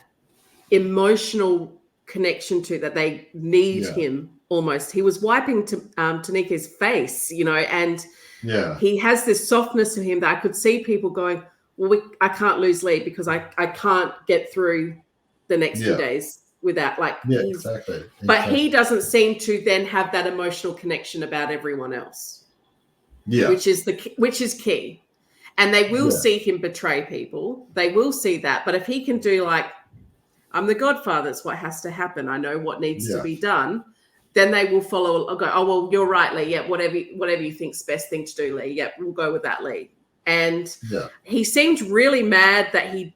emotional connection to, that they need him almost. He was wiping Tanika's face, and he has this softness to him that I could see people going, well, I can't lose Lee because I can't get through the next few days without exactly. But he doesn't seem to then have that emotional connection about everyone else. Which is key. And they will see him betray people. They will see that. But if he can do I'm the godfather, it's what has to happen, I know what needs to be done, then they will follow. I'll go, oh, well, you're right, Lee. Yeah, whatever you think's best thing to do, Lee. Yeah, we'll go with that, Lee. And he seemed really mad that he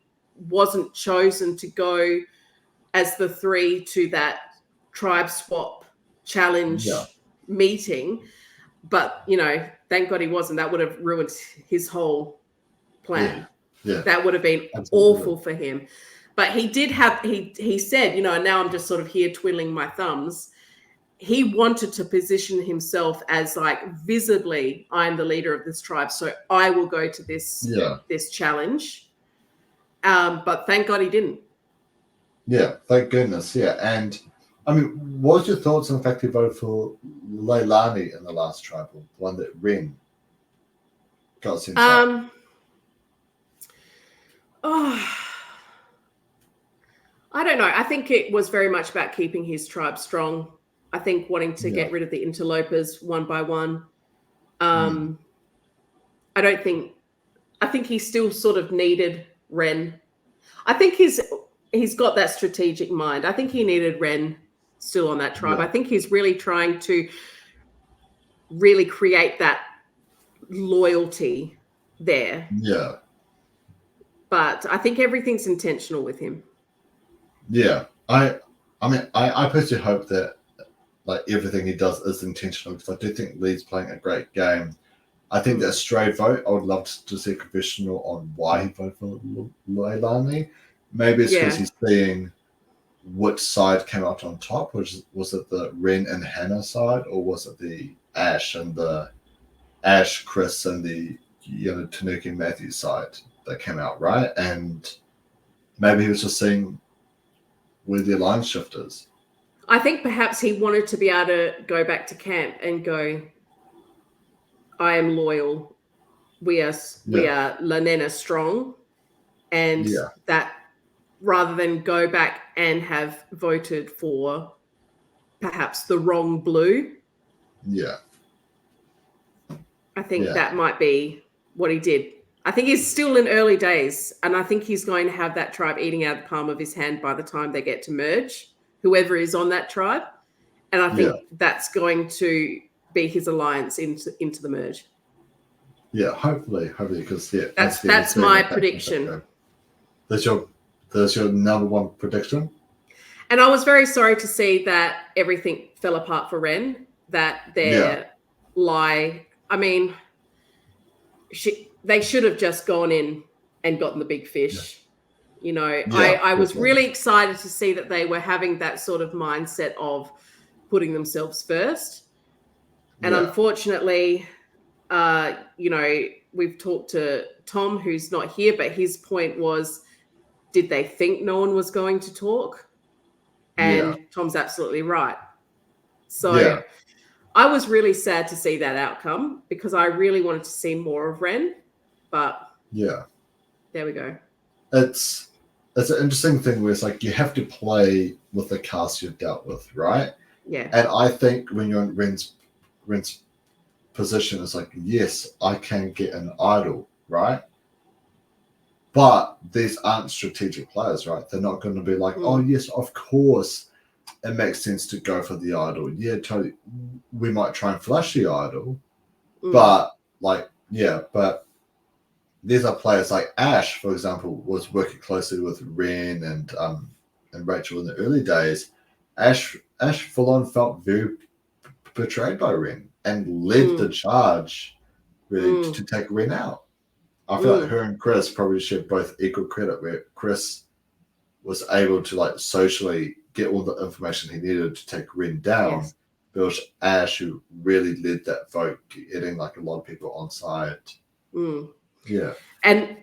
wasn't chosen to go as the three to that tribe swap challenge meeting. But, thank God he wasn't. That would have ruined his whole plan. Yeah. That would have been awful for him. But he did have, he said, and now I'm just sort of here twiddling my thumbs. He wanted to position himself as visibly, I'm the leader of this tribe, so I will go to this challenge. But thank God he didn't. Yeah, thank goodness. Yeah, and what was your thoughts on the fact he voted for Leilani in the last tribal, the one that Ren got sent out? I don't know. I think it was very much about keeping his tribe strong. I think wanting to get rid of the interlopers one by one. I think he still sort of needed Ren. I think he's got that strategic mind. I think he needed Ren still on that tribe. I think he's really trying to really create that loyalty there. Yeah. But I think everything's intentional with him. Yeah. I personally hope that like everything he does is intentional, because I do think Lee's playing a great game. I think that stray vote, I would love to see a confessional on why he voted for Leilani. Maybe it's because he's seeing which side came out on top. Was it the Ren and Hannah side, or was it the Ash, Chris, and the Tanuki and Matthew side that came out, right? And maybe he was just seeing where the alliance shift is. I think perhaps he wanted to be able to go back to camp and go, I am loyal. We are Lanena strong. And that rather than go back and have voted for perhaps the wrong blue. Yeah. I think that might be what he did. I think he's still in early days, and I think he's going to have that tribe eating out of the palm of his hand by the time they get to merge, whoever is on that tribe. And I think that's going to be his alliance into the merge. Yeah, hopefully, because that's my prediction. That's your number one prediction. And I was very sorry to see that everything fell apart for Ren. That their lie. I mean, they should have just gone in and gotten the big fish. I was really excited to see that they were having that sort of mindset of putting themselves first. And unfortunately, we've talked to Tom, who's not here, but his point was, did they think no one was going to talk? And Tom's absolutely right. So I was really sad to see that outcome, because I really wanted to see more of Ren. But there we go. It's an interesting thing where it's like you have to play with the cast you've dealt with, right? Yeah. And I think when you're in Ren's position, it's like, yes, I can get an idol, right? But these aren't strategic players, right? They're not going to be like, oh yes, of course it makes sense to go for the idol. Yeah, totally. We might try and flash the idol, but these are players like Ash, for example, was working closely with Ren and Rachel in the early days. Ash full on felt very betrayed by Ren and led the charge really to take Ren out. I feel like her and Chris probably shared both equal credit, where Chris was able to like socially get all the information he needed to take Ren down. Yes. But it was Ash who really led that vote, getting like a lot of people on side. Yeah. And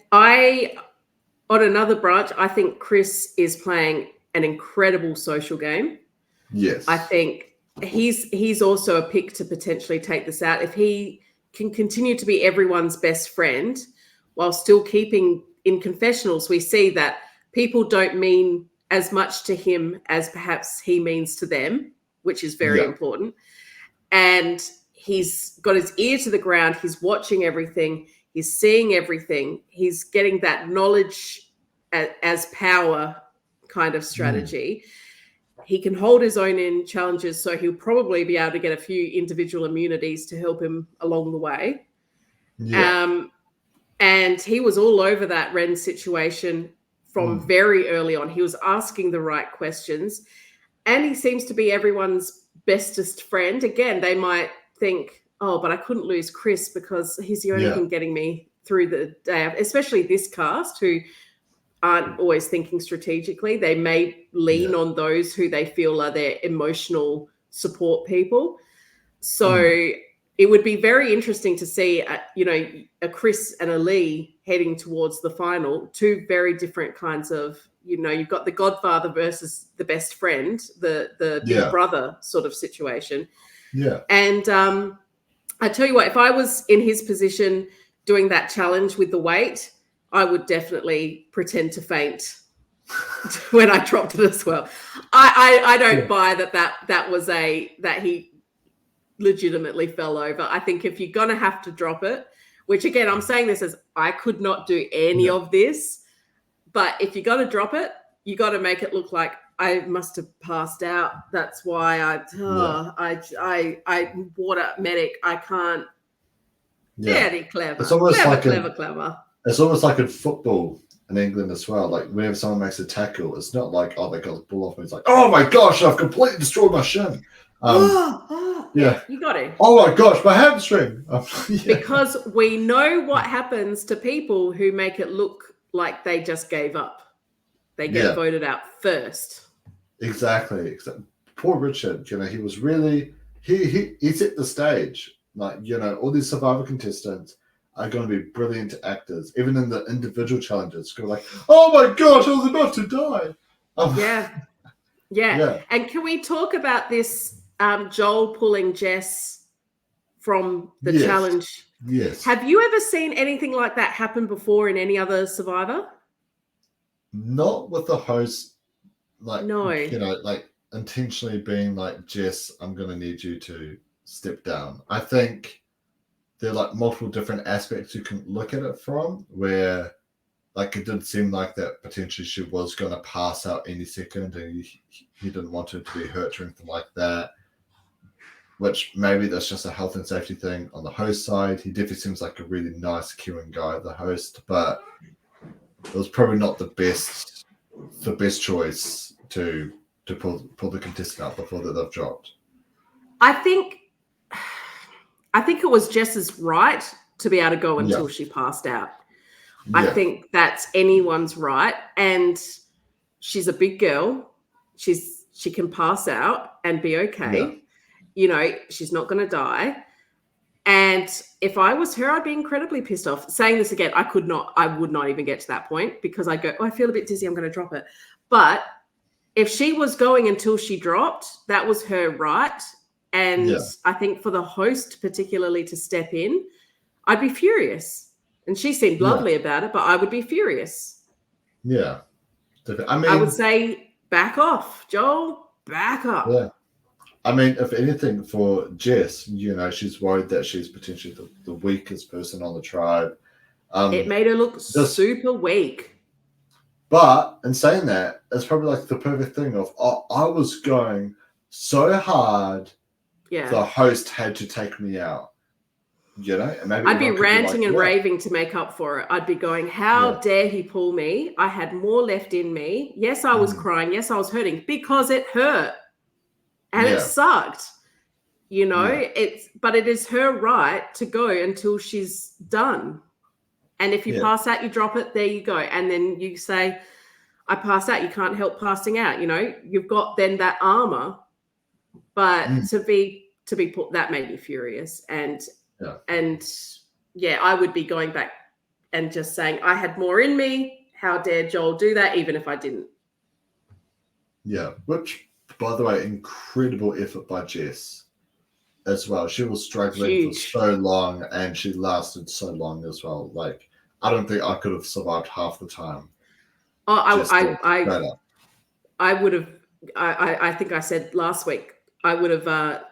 on another branch, I think Chris is playing an incredible social game. Yes. I think he's also a pick to potentially take this out. If he can continue to be everyone's best friend while still keeping in confessionals, we see that people don't mean as much to him as perhaps he means to them, which is very important. And he's got his ear to the ground. He's watching everything. He's seeing everything. He's getting that knowledge as power kind of strategy. He can hold his own in challenges, so he'll probably be able to get a few individual immunities to help him along the way. Yeah. And he was all over that Ren situation from very early on. He was asking the right questions, and he seems to be everyone's bestest friend. Again, they might think, oh, but I couldn't lose Chris because he's the only thing getting me through the day, especially this cast who aren't always thinking strategically. They may lean on those who they feel are their emotional support people. So it would be very interesting to see, a Chris and a Lee heading towards the final, two very different kinds of, you've got the godfather versus the best friend, the big brother sort of situation. Yeah. And I tell you what, if I was in his position doing that challenge with the weight, I would definitely pretend to faint when I dropped it as well. I don't Yeah. buy that was that he legitimately fell over. I think if you're gonna have to drop it, which again I'm saying this as I could not do any Yeah. of this, but if you're gonna drop it, you got to make it look like I must have passed out. That's why I water medic. I can't. Yeah. Very clever. It's almost clever. It's almost like in football in England as well. Like whenever someone makes a tackle, it's not like, oh, they got the ball off me. It's like, oh my gosh, I've completely destroyed my shin. Yeah. You got it. Oh my gosh, my hamstring. Yeah. Because we know what happens to people who make it look like they just gave up. They get voted out first. Exactly. Poor Richard, he was really he set the stage. Like, all these Survivor contestants are going to be brilliant actors, even in the individual challenges. Go like, oh my gosh, I was about to die. Yeah. And can we talk about this Joel pulling Jess from the challenge? Yes. Have you ever seen anything like that happen before in any other Survivor? Not with the host, like, no. Like intentionally being like, Jess, I'm going to need you to step down. I think there are like multiple different aspects you can look at it from, where like it did seem like that potentially she was going to pass out any second, and he didn't want her to be hurt or anything like that, which maybe that's just a health and safety thing on the host side. He definitely seems like a really nice, caring guy, the host, but it was probably not the best choice to pull the contestant out before that they've dropped. I think it was Jess's right to be able to go until she passed out. Yeah. I think that's anyone's right, and she's a big girl. She can pass out and be okay. Yeah. She's not going to die. And if I was her, I'd be incredibly pissed off. Saying this again, I would not even get to that point, because I go, I feel a bit dizzy, I'm going to drop it. But if she was going until she dropped, that was her right. And I think for the host particularly to step in, I'd be furious. And she seemed lovely about it, but I would be furious. Yeah. I would say, back off, Joel, back up. Yeah. I mean, if anything, for Jess, she's worried that she's potentially the weakest person on the tribe. It made her look super weak. But in saying that, it's probably like the perfect thing of, I was going so hard, the host had to take me out. And maybe I'd be ranting and raving to make up for it. I'd be going, how dare he pull me? I had more left in me. Yes, I was crying. Yes, I was hurting, because it hurt. And it sucked, but it is her right to go until she's done. And if you pass out, you drop it, there you go. And then you say, I passed out, you can't help passing out. You've got then that armor, but to be put, that made me furious. And I would be going back and just saying, I had more in me. How dare Joel do that, even if I didn't? Yeah, which, by the way, incredible effort by Jess as well. She was struggling for so long, and she lasted so long as well. Like, I don't think I could have survived half the time. Oh, I would have. I think I said last week, I would have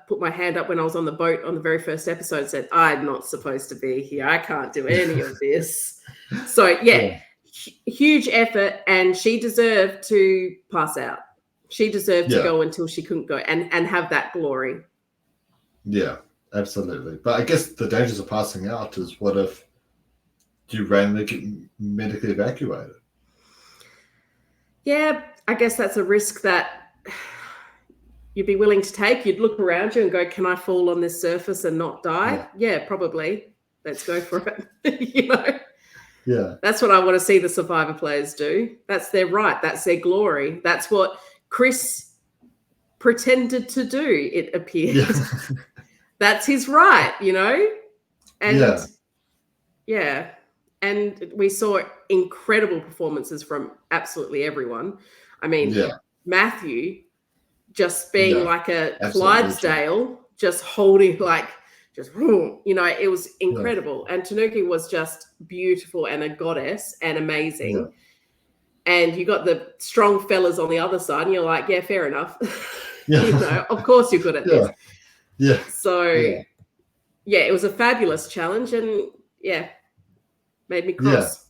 put my hand up when I was on the boat on the very first episode, said, I'm not supposed to be here. I can't do any of this. So, huge effort, and she deserved to pass out. She deserved to go until she couldn't go and have that glory. Yeah, absolutely. But I guess the dangers of passing out is, what if you randomly get medically evacuated? Yeah, I guess that's a risk that you'd be willing to take. You'd look around you and go, can I fall on this surface and not die? Yeah, probably. Let's go for it. Yeah. That's what I want to see the Survivor players do. That's their right. That's their glory. That's what Chris pretended to do, it appears. Yeah. That's his right, And and we saw incredible performances from absolutely everyone. I mean, Matthew just being like a Clydesdale, just holding it was incredible. And Tanuki was just beautiful and a goddess and amazing. and you got the strong fellas on the other side, and you're like, yeah, fair enough. Yeah. You know, of course you're good at this. Yeah. So, yeah, it was a fabulous challenge, and made me cross.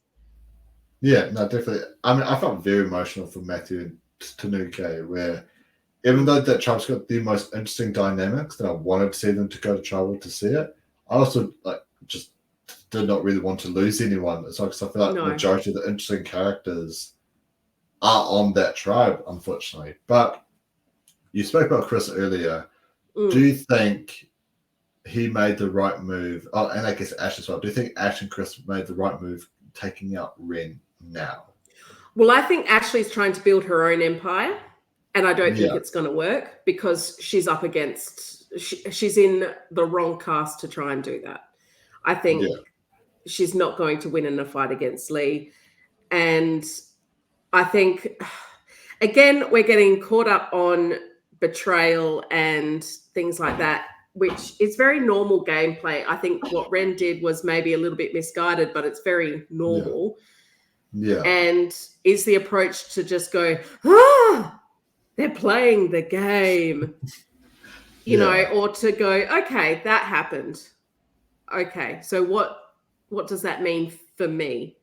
Yeah, no, definitely. I mean, I felt very emotional for Matthew and Tanuki, where even though that tribe's got the most interesting dynamics, and I wanted to see them to go to tribal to see it, I also just did not really want to lose anyone. So I feel like the majority of the interesting characters are on that tribe, unfortunately. But you spoke about Chris earlier. Do you think he made the right move? Oh, and I guess Ash as well. Do you think Ash and Chris made the right move taking out Ren now? Well, I think Ashley's trying to build her own empire, and I don't think it's going to work because she's up against, she's in the wrong cast to try and do that. I think she's not going to win in a fight against Lee. And I think, again, we're getting caught up on betrayal and things like that, which is very normal gameplay. I think what Ren did was maybe a little bit misguided, but it's very normal. Yeah. And is the approach to just go, they're playing the game, you know, or to go, okay, that happened. Okay, so what does that mean for me?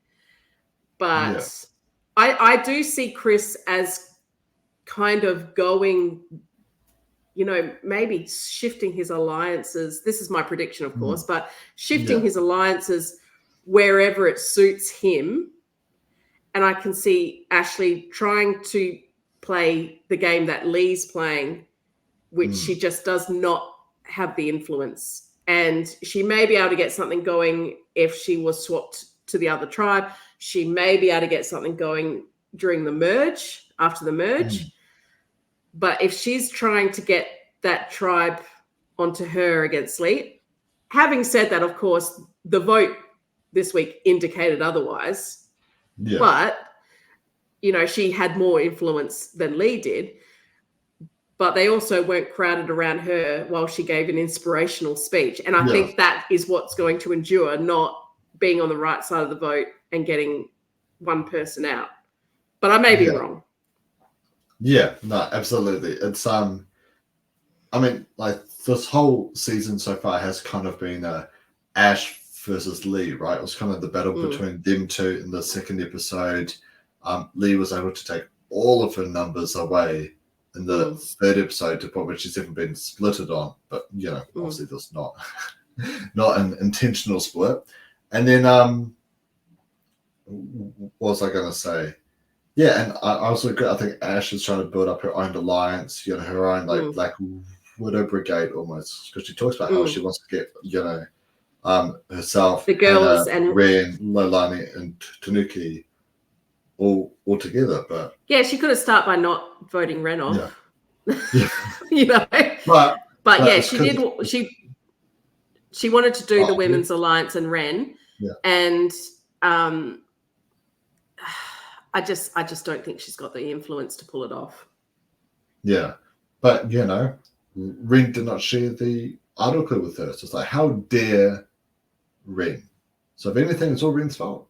But I do see Chris as kind of going, you know, maybe shifting his alliances. This is my prediction, of course, but shifting his alliances wherever it suits him. And I can see Ashley trying to play the game that Lee's playing, which she just does not have the influence. And she may be able to get something going if she was swapped to the other tribe. She may be able to get something going during the merge, after the merge. But if she's trying to get that tribe onto her against Lee, having said that, of course, the vote this week indicated otherwise. Yeah. But, you know, she had more influence than Lee did. But they also weren't crowded around her while she gave an inspirational speech. And I think that is what's going to endure, not being on the right side of the vote and getting one person out. But I may be wrong. Yeah, no, absolutely. It's I mean, like this whole season so far has kind of been Ash versus Lee, right? It was kind of the battle between them two in the second episode. Lee was able to take all of her numbers away in the third episode, to point which she's even been splitted on. But you know, obviously there's not an intentional split. And then what was I going to say? Yeah, and I also agree. I think Ash is trying to build up her own alliance, you know, her own like Black Widow Brigade almost, because she talks about how she wants to get, you know, herself, the girls, and Ren, Leilani, and Tanuki all together. But yeah, she could have started by not voting Ren off. Yeah. You know, but yeah, she did. She wanted to do the Women's Alliance and Ren, and I just don't think she's got the influence to pull it off. Yeah, but you know, Ren did not share the article with her. So it's like, how dare Ren? So if anything, it's all Ren's fault.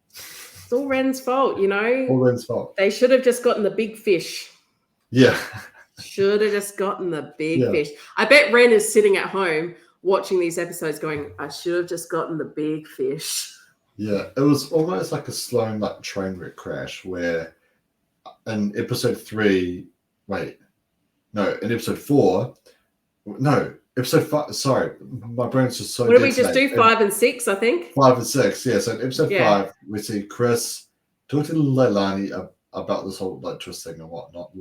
It's all Ren's fault, you know. All Ren's fault. They should have just gotten the big fish. Yeah. Should have just gotten the big fish. I bet Ren is sitting at home watching these episodes going, I should have just gotten the big fish. Yeah, it was almost like a slow like train wreck crash where in episode 4, episode 5, sorry, my brain's just so What did we just do, 5 and 6, I think? 5 and 6, yeah. So in episode 5, we see Chris talk to Leilani about this whole like twist thing and whatnot.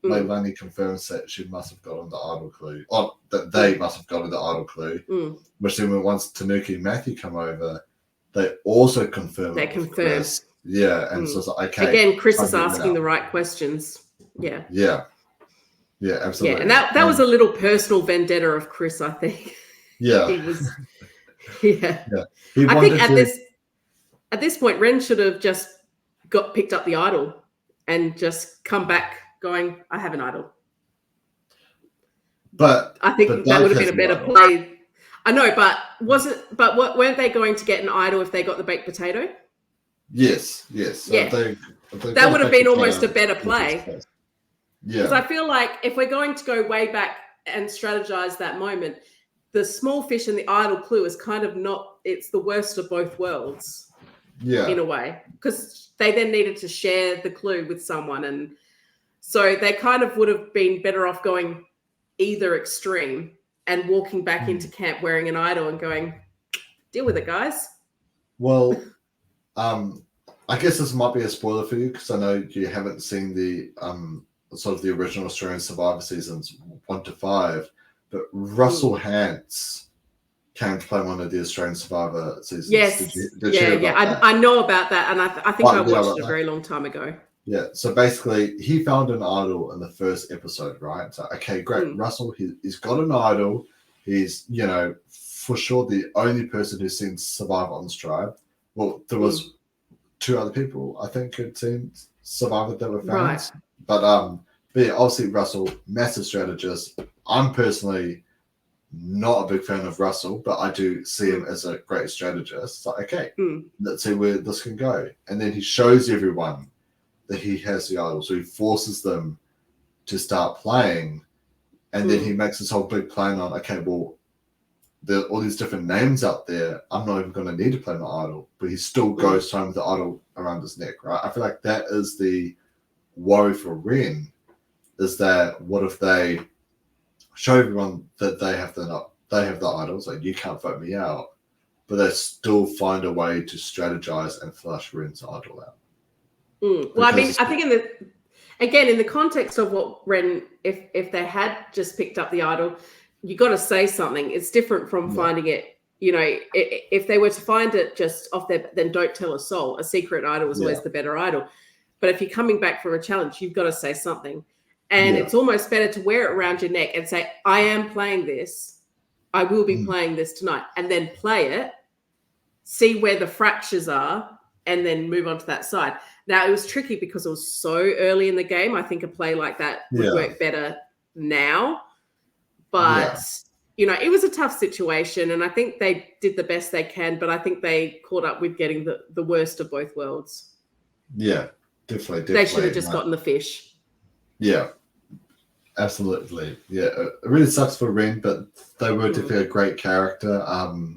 Leilani confirms that she must have gotten the idol clue, or that they must have gotten the idol clue, which then once Tanuki and Matthew come over, they also confirm. They confirm. Chris. Yeah, and so it's like, okay. Again, Chris is asking the right questions. Yeah. Yeah. Yeah, absolutely. Yeah, and that was a little personal vendetta of Chris, I think. Yeah. He was. Yeah. I think at this point, Ren should have just picked up the idol and just come back going, I have an idol. But I think that would have been a better play. I know, but weren't they going to get an idol if they got the baked potato? Yes. So Yeah. they've That got would have back been to almost a China better in the play. first place. Because Yeah. I feel like if we're going to go way back and strategize that moment, the small fish and the idle clue is kind of not, it's the worst of both worlds in a way. Because they then needed to share the clue with someone. And so they kind of would have been better off going either extreme and walking back into camp wearing an idol and going, deal with it, guys. Well, I guess this might be a spoiler for you because I know you haven't seen the sort of the original Australian Survivor seasons 1 to 5, but Russell Hantz came to play one of the Australian Survivor seasons. Yes. Did you hear about that? I know about that, and I think I you know watched about it a that? very long time ago. Yeah, so basically, he found an idol in the first episode, right? So, okay, great. Russell, he's got an idol. He's, for sure the only person who's seen Survivor on this tribe. Well, there was 2 other people, I think, who'd seen Survivor that were fans. Right. But yeah, obviously, Russell, massive strategist. I'm personally not a big fan of Russell, but I do see him as a great strategist. It's like, okay, let's see where this can go. And then he shows everyone that he has the idol. So he forces them to start playing. And then he makes this whole big plan on, okay, well, there are all these different names out there. I'm not even going to need to play my idol. But he still goes home with the idol around his neck, right? I feel like that is the worry for Ren, is that what if they show everyone that they have the idols, like you can't vote me out, but they still find a way to strategize and flush Ren's idol out. Well, I mean, I think in the context of what Ren, if they had just picked up the idol, you got to say something. It's different from finding it. If they were to find it just off their, then don't tell a soul. A secret idol is always the better idol. But if you're coming back from a challenge, you've got to say something. And it's almost better to wear it around your neck and say, I am playing this. I will be playing this tonight. And then play it, see where the fractures are, and then move on to that side. Now, it was tricky because it was so early in the game. I think a play like that would work better now. But, it was a tough situation. And I think they did the best they can. But I think they caught up with getting the worst of both worlds. Yeah, definitely. They should have just gotten the fish. Yeah, absolutely. Yeah, it really sucks for Ren, but they were definitely a great character.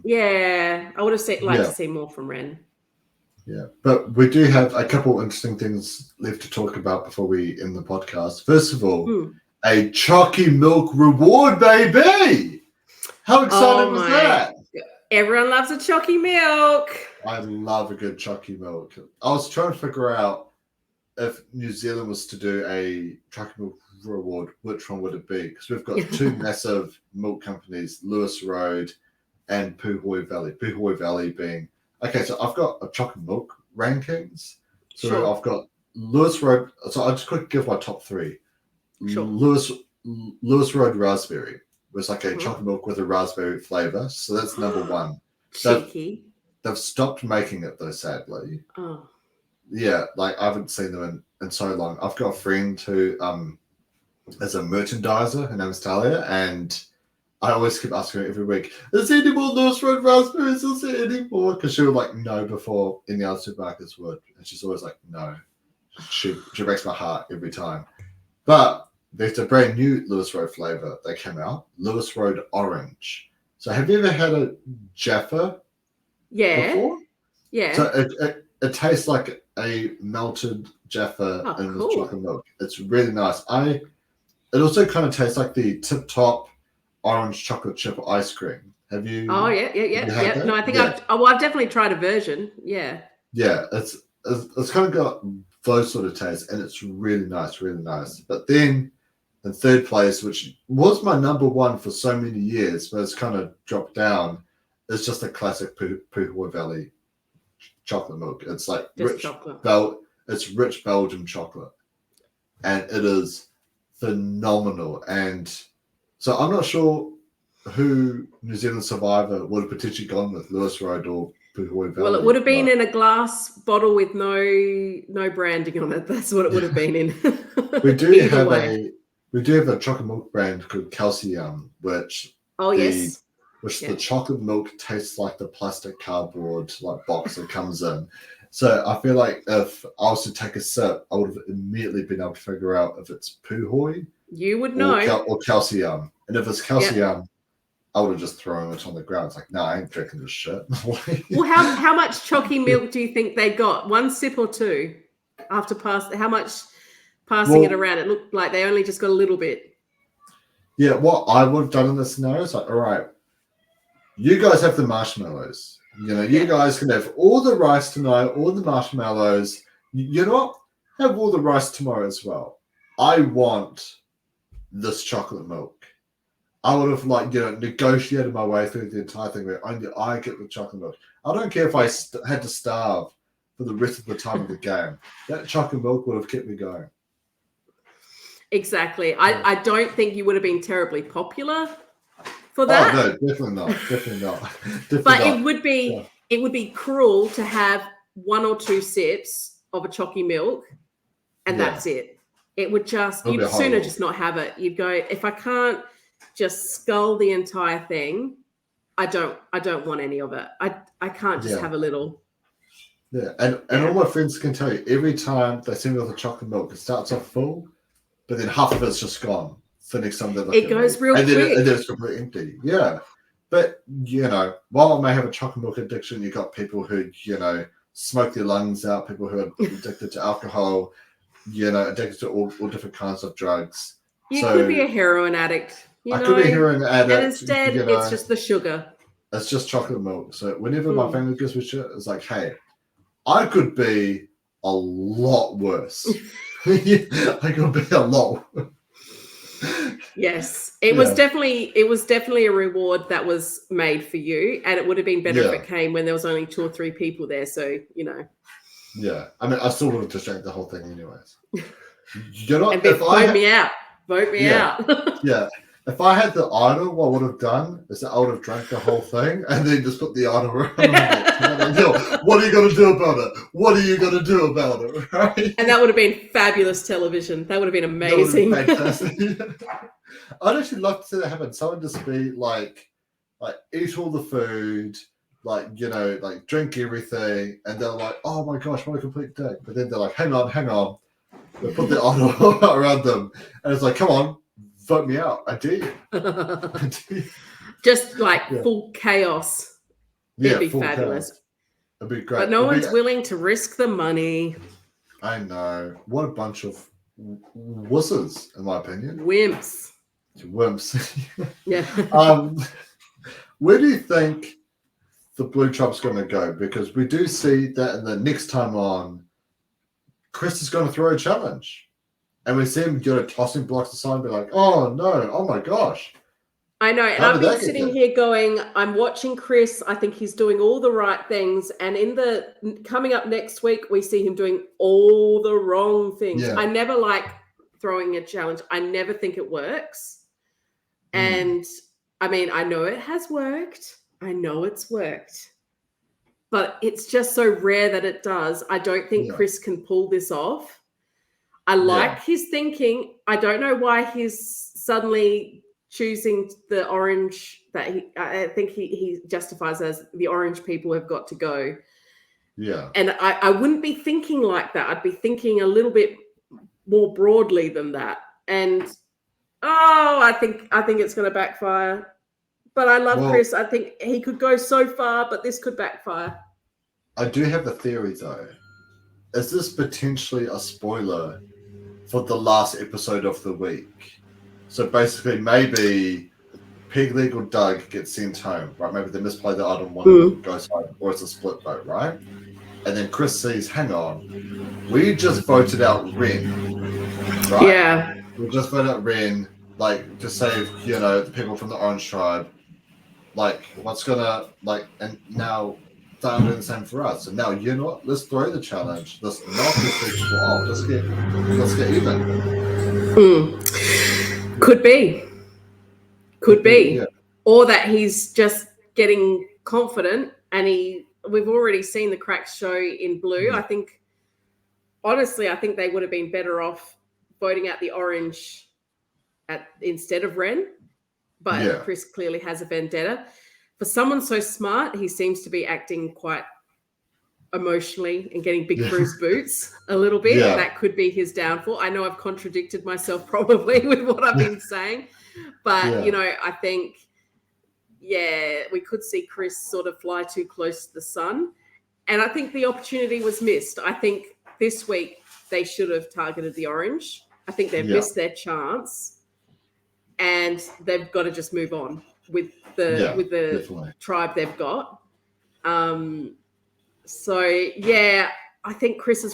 Yeah, I would have liked to see more from Ren. Yeah, but we do have a couple interesting things left to talk about before we end the podcast. First of all, a Chalky Milk reward, baby! How exciting was that? Everyone loves a Chalky Milk. I love a good Chalky Milk. I was trying to figure out if New Zealand was to do a Chalky Milk reward, which one would it be? Because we've got 2 massive milk companies, Lewis Road and Puhoi Valley. Puhoi Valley being... Okay, so I've got a chocolate milk rankings. So I've got Lewis Road. So I'll just quickly give my top 3. Sure. Lewis Road Raspberry was like a chocolate milk with a raspberry flavor. So that's number 1. Cheeky. They've stopped making it though, sadly. Oh. Yeah, like I haven't seen them in so long. I've got a friend who is a merchandiser. Her name's Talia, and I always keep asking her every week, is there any more Lewis Road raspberries? Is there any more? Because she would like no before any other supermarkets would. And she's always like, no. She breaks my heart every time. But there's a brand new Lewis Road flavor that came out, Lewis Road Orange. So have you ever had a Jaffa before? Yeah. So it tastes like a melted Jaffa in the chocolate milk. It's really nice. It also kind of tastes like the Tip Top orange chocolate chip ice cream. Have you? Oh yeah. No, I think I've definitely tried a version. Yeah. Yeah, it's kind of got those sort of tastes, and it's really nice, really nice. But then in third place, which was my number 1 for so many years, but it's kind of dropped down, is just a classic Puhoi Valley chocolate milk. It's like just rich chocolate. It's rich Belgian chocolate, and it is phenomenal. And so I'm not sure who New Zealand Survivor would have potentially gone with, Lewis Road or Puhoi Valley. Well, it would have been in a glass bottle with no branding on it. That's what it would have been in. We do have a chocolate milk brand called Calcium, which the chocolate milk tastes like the plastic cardboard like box it comes in. So I feel like if I was to take a sip, I would have immediately been able to figure out if it's puhoi You would know. or calcium. And if it's calcium, I would have just thrown it on the ground. It's like, no, I ain't drinking this shit. Well, how much chalky milk do you think they got? 1 sip or 2 after how much passing it around? It looked like they only just got a little bit. Yeah, what I would have done in this scenario is like, all right, you guys have the marshmallows. You know, you guys can have all the rice tonight, all the marshmallows. You know what? Have all the rice tomorrow as well. I want this chocolate milk. I would have negotiated my way through the entire thing where only I get the chocolate milk. I don't care if I had to starve for the rest of the time of the game. That chocolate milk would have kept me going. Exactly. I don't think you would have been terribly popular for that. Oh no, definitely not. Definitely not. Definitely but not. it would be cruel to have 1 or 2 sips of a chalky milk and that's it. It would you'd sooner just not have it. You'd go, if I can't just scull the entire thing, I don't want any of it. I can't just have a little. Yeah, and all my friends can tell you, every time they see me with a chocolate milk, it starts off full, but then half of it's just gone. So next time they look it goes real quick. And then it's completely empty. Yeah. But, while I may have a chocolate milk addiction, you've got people who, smoke their lungs out, people who are addicted to alcohol, addicted to all different kinds of drugs. You could be a heroin addict. I could be a heroin addict. And instead, it's just the sugar. It's just chocolate milk. So whenever my family gives me shit, it's like, hey, I could be a lot worse. I could be a lot worse. Yes, it was definitely a reward that was made for you, and it would have been better if it came when there was only 2 or 3 people there. So Yeah, I mean, I still would have just drank the whole thing anyways. And vote me out. Vote me out. Yeah. If I had the idol, what I would have done is I would have drank the whole thing and then just put the idol around it. What are you going to do about it? What are you going to do about it? Right? And that would have been fabulous television. That would have been amazing. That would have been fantastic. I'd actually love to see that happen. Someone just be like eat all the food, drink everything, and they're like, oh my gosh, what a complete dick. But then they're like, hang on. They put the idol around them, and it's like, come on. Vote me out. I dare you. Just full chaos. It'd be fabulous. Chaos. It'd be great. But no one's willing to risk the money. I know. What a bunch of wusses, in my opinion. Wimps. Yeah. Where do you think the Blue Trib's going to go? Because we do see that in the next time on, Chris is going to throw a challenge. And we see him tossing blocks aside and be like, oh no, oh my gosh. I know. And I've been sitting here going, I'm watching Chris. I think he's doing all the right things. And coming up next week, we see him doing all the wrong things. Yeah. I never like throwing a challenge. I never think it works. And I mean, I know it has worked. I know it's worked. But it's just so rare that it does. I don't think Chris can pull this off. I like his thinking. I don't know why he's suddenly choosing the orange I think he justifies as the orange people have got to go. Yeah. And I wouldn't be thinking like that. I'd be thinking a little bit more broadly than that. And I think it's going to backfire. But I love Chris. I think he could go so far, but this could backfire. I do have a theory though. Is this potentially a spoiler for the last episode of the week? So basically, maybe Peg Leg or Doug gets sent home, right? Maybe they misplay the item, one goes home, or it's a split vote, right? And then Chris says, hang on, we just voted out Ren, right? Yeah. We just voted out Ren, to save, the people from the Orange Tribe. What's gonna, and now they're doing the same for us. So now, let's throw the challenge. Let's knock this people off. Let's get even. Could be. Yeah. Or that he's just getting confident and we've already seen the cracks show in blue. I think they would have been better off voting out the orange instead of Ren. But Chris clearly has a vendetta. For someone so smart, he seems to be acting quite emotionally and getting big Yeah. for his boots a little bit. Yeah. That could be his downfall. I know I've contradicted myself probably with what I've been saying, but Yeah. you know, I think, yeah, we could see Chris sort of fly too close to the sun. And I think the opportunity was missed. I think this week they should have targeted the orange. I think they've Yeah. missed their chance, and they've got to just move on with the Definitely. tribe they've got. So yeah, I think Chris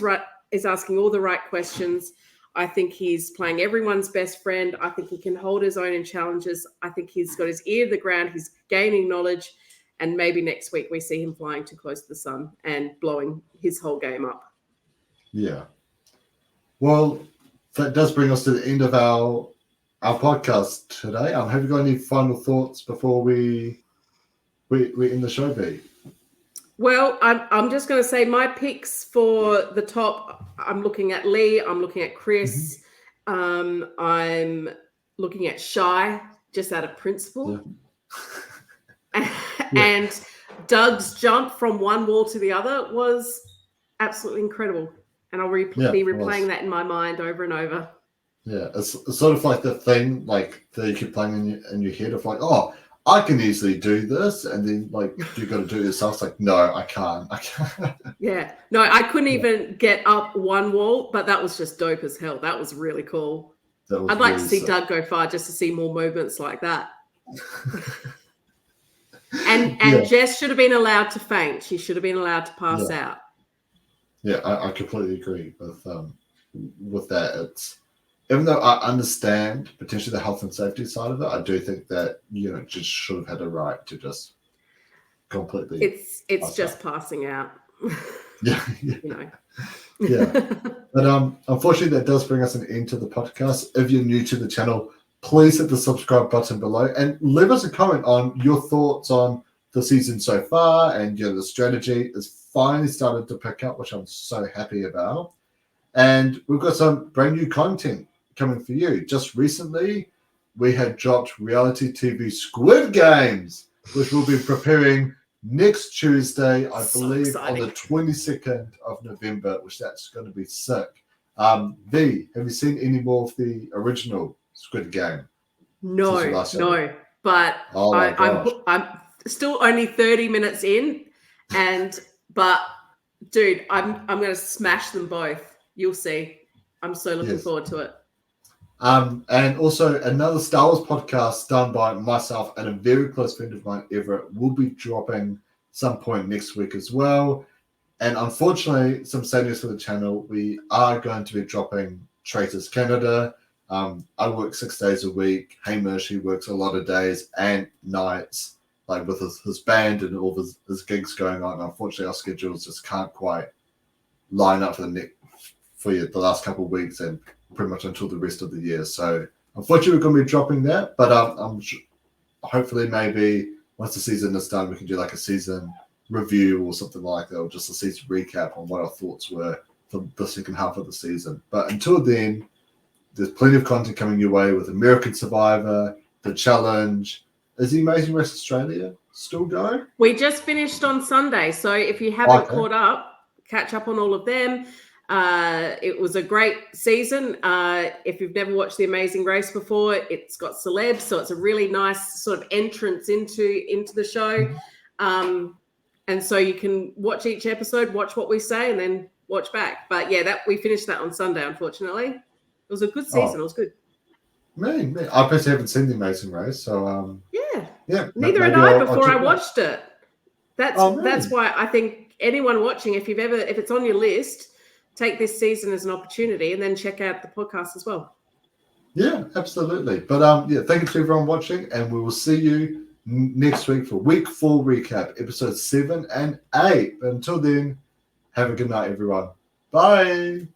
is asking all the right questions. I think he's playing everyone's best friend. I think he can hold his own in challenges. I think he's got his ear to the ground. He's gaining knowledge. And maybe next week we see him flying too close to the sun and blowing his whole game up. Yeah. Well, that does bring us to the end of our podcast today. Have you got any final thoughts before we end the show, B? Well, I'm just going to say my picks for the top. I'm looking at Lee. I'm looking at Chris. I'm looking at Shy, just out of principle. Yeah. And Doug's jump from one wall to the other was absolutely incredible. And I'll be replaying that in my mind over and over. Yeah, it's sort of like the thing, like that you keep playing in your head of like, oh, I can easily do this, and then like you got to do it yourself. It's like, no, I can't. Yeah, no, I couldn't even get up one wall, but that was just dope as hell. That was really cool. I'd like to see Doug go far, just to see more movements like that. And Jess should have been allowed to faint. She should have been allowed to pass out. Yeah, I completely agree with that. It's, even though I understand potentially the health and safety side of it, I do think that, you know, just should have had a right to just completely. It's just passing out. Yeah. You know. Yeah. But unfortunately, that does bring us an end to the podcast. If you're new to the channel, please hit the subscribe button below and leave us a comment on your thoughts on the season so far. And, you know, the strategy has finally started to pick up, which I'm so happy about. And we've got some brand new content coming for you. Just recently, we had dropped reality TV Squid Games, which we'll be preparing next Tuesday, I believe, on the 22nd of November, which that's going to be sick. V, have you seen any more of the original Squid Game? No, but I'm still only 30 minutes in, but dude, I'm going to smash them both. You'll see. I'm so looking forward to it. And also another Star Wars podcast done by myself and a very close friend of mine, Everett, will be dropping some point next week as well. And unfortunately, some sad news for the channel, we are going to be dropping Traitors Canada. I work 6 days a week. Hamish, he works a lot of days and nights, like with his band and all his gigs going on. Unfortunately, our schedules just can't quite line up for the last couple of weeks and pretty much until the rest of the year. So unfortunately, we're going to be dropping that. But I'm hopefully maybe once the season is done, we can do like a season review or something like that, or just a season recap on what our thoughts were for the second half of the season. But until then, there's plenty of content coming your way with American Survivor, The Challenge. Is The Amazing Race Australia still going? We just finished on Sunday. So if you haven't caught up, catch up on all of them. It was a great season. If you've never watched The Amazing Race before, it's got celebs, so it's a really nice sort of entrance into the show. And so you can watch each episode, watch what we say, and then watch back. But yeah, we finished that on Sunday, unfortunately. It was a good season. It was good. Man, I personally haven't seen The Amazing Race, so yeah. Neither had I before I watched it. That's why I think anyone watching, if it's on your list, take this season as an opportunity and then check out the podcast as well. Yeah, absolutely. But thank you to everyone watching, and we will see you next week for week 4 recap, episodes 7 and 8. But until then, have a good night, everyone. Bye.